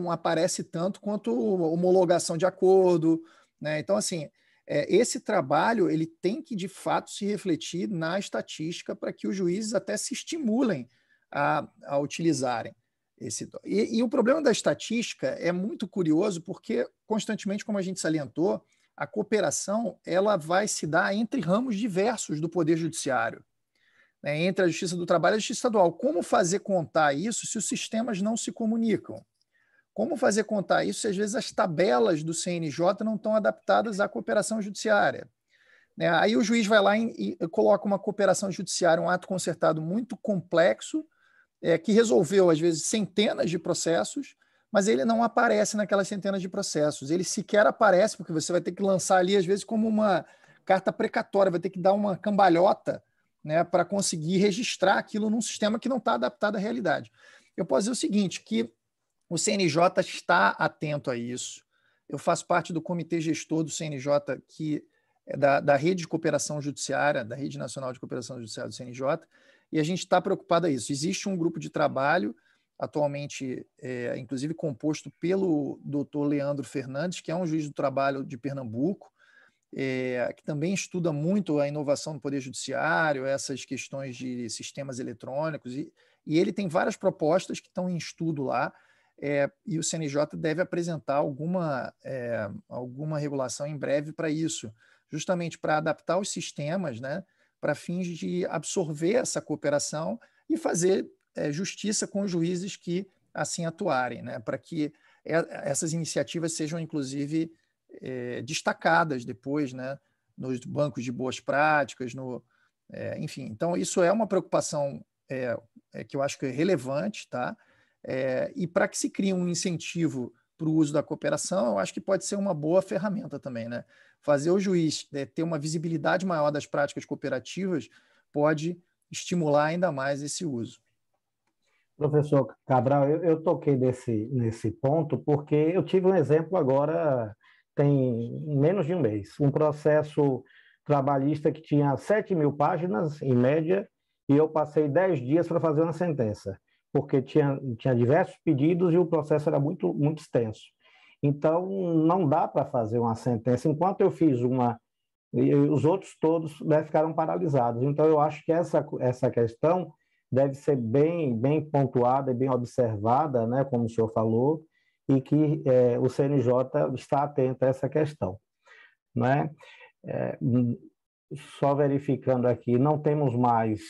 aparece tanto quanto homologação de acordo, né? Então, assim, esse trabalho ele tem que, de fato, se refletir na estatística para que os juízes até se estimulem a utilizarem esse. E o problema da estatística é muito curioso porque, constantemente, como a gente salientou, a cooperação ela vai se dar entre ramos diversos do Poder Judiciário, né, entre a Justiça do Trabalho e a Justiça Estadual. Como fazer contar isso se os sistemas não se comunicam? Como fazer contar isso se, às vezes, as tabelas do CNJ não estão adaptadas à cooperação judiciária? Né? Aí o juiz vai lá e coloca uma cooperação judiciária, um ato concertado muito complexo, que resolveu, às vezes, centenas de processos, mas ele não aparece naquelas centenas de processos. Ele sequer aparece, porque você vai ter que lançar ali, às vezes, como uma carta precatória, vai ter que dar uma cambalhota, né, para conseguir registrar aquilo num sistema que não está adaptado à realidade. Eu posso dizer o seguinte, que o CNJ está atento a isso. Eu faço parte do comitê gestor do CNJ, que é da Rede de Cooperação Judiciária, da Rede Nacional de Cooperação Judiciária do CNJ, e a gente está preocupado a isso. Existe um grupo de trabalho, atualmente, inclusive composto pelo doutor Leandro Fernandes, que é um juiz do trabalho de Pernambuco, que também estuda muito a inovação do Poder Judiciário, essas questões de sistemas eletrônicos, e ele tem várias propostas que estão em estudo lá, e o CNJ deve apresentar alguma regulação em breve para isso, justamente para adaptar os sistemas, né, para fins de absorver essa cooperação e fazer justiça com os juízes que assim atuarem, né, para que essas iniciativas sejam, inclusive, destacadas depois, né, nos bancos de boas práticas, enfim. Então, isso é uma preocupação que eu acho que é relevante, tá? E para que se crie um incentivo para o uso da cooperação, eu acho que pode ser uma boa ferramenta também, né? Fazer o juiz ter uma visibilidade maior das práticas cooperativas pode estimular ainda mais esse uso. Professor Cabral, eu toquei nesse ponto porque eu tive um exemplo agora, tem menos de um mês, um processo trabalhista que tinha 7.000 páginas, em média, e eu passei 10 dias para fazer uma sentença, porque tinha diversos pedidos e o processo era muito, muito extenso. Então, não dá para fazer uma sentença. Enquanto eu fiz uma, e os outros todos, né, ficaram paralisados. Então, eu acho que essa questão deve ser bem pontuada e bem observada, né, como o senhor falou, e que o CNJ está atento a essa questão, né? Só verificando aqui, não temos mais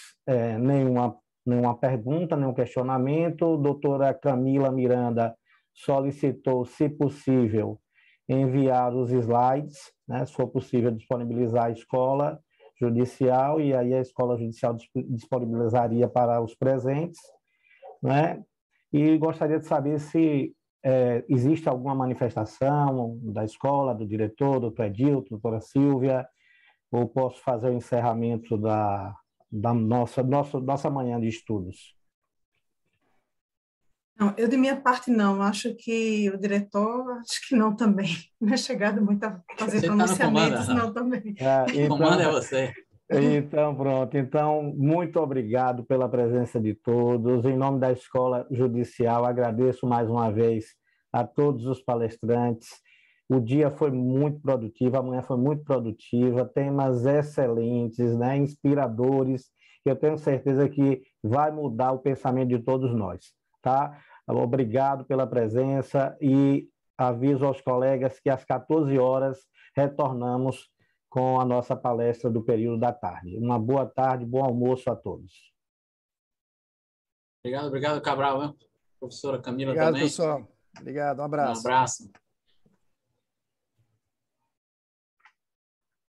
nenhuma pergunta, nenhum questionamento. Doutora Camila Miranda solicitou, se possível, enviar os slides, né, se for possível disponibilizar a escola judicial, e aí a escola judicial disponibilizaria para os presentes, né? E gostaria de saber se existe alguma manifestação da escola, do diretor, doutor Edilton, doutora Silvia, ou posso fazer o encerramento da nossa manhã de estudos. Não, eu, de minha parte, não. Acho que o diretor, acho que não também. Não é chegado muito a fazer Você está no pronunciamentos, comando, não também. quem comanda é você. Então, pronto. Então, muito obrigado pela presença de todos. Em nome da Escola Judicial, agradeço mais uma vez a todos os palestrantes. O dia foi muito produtivo, a manhã foi muito produtiva, temas excelentes, né, inspiradores, que eu tenho certeza que vai mudar o pensamento de todos nós, tá? Obrigado pela presença e aviso aos colegas que às 14 horas retornamos com a nossa palestra do período da tarde. Uma boa tarde, bom almoço a todos. Obrigado, Cabral. Professora Camila Obrigado, também. pessoal. Obrigado, um Um abraço. abraço.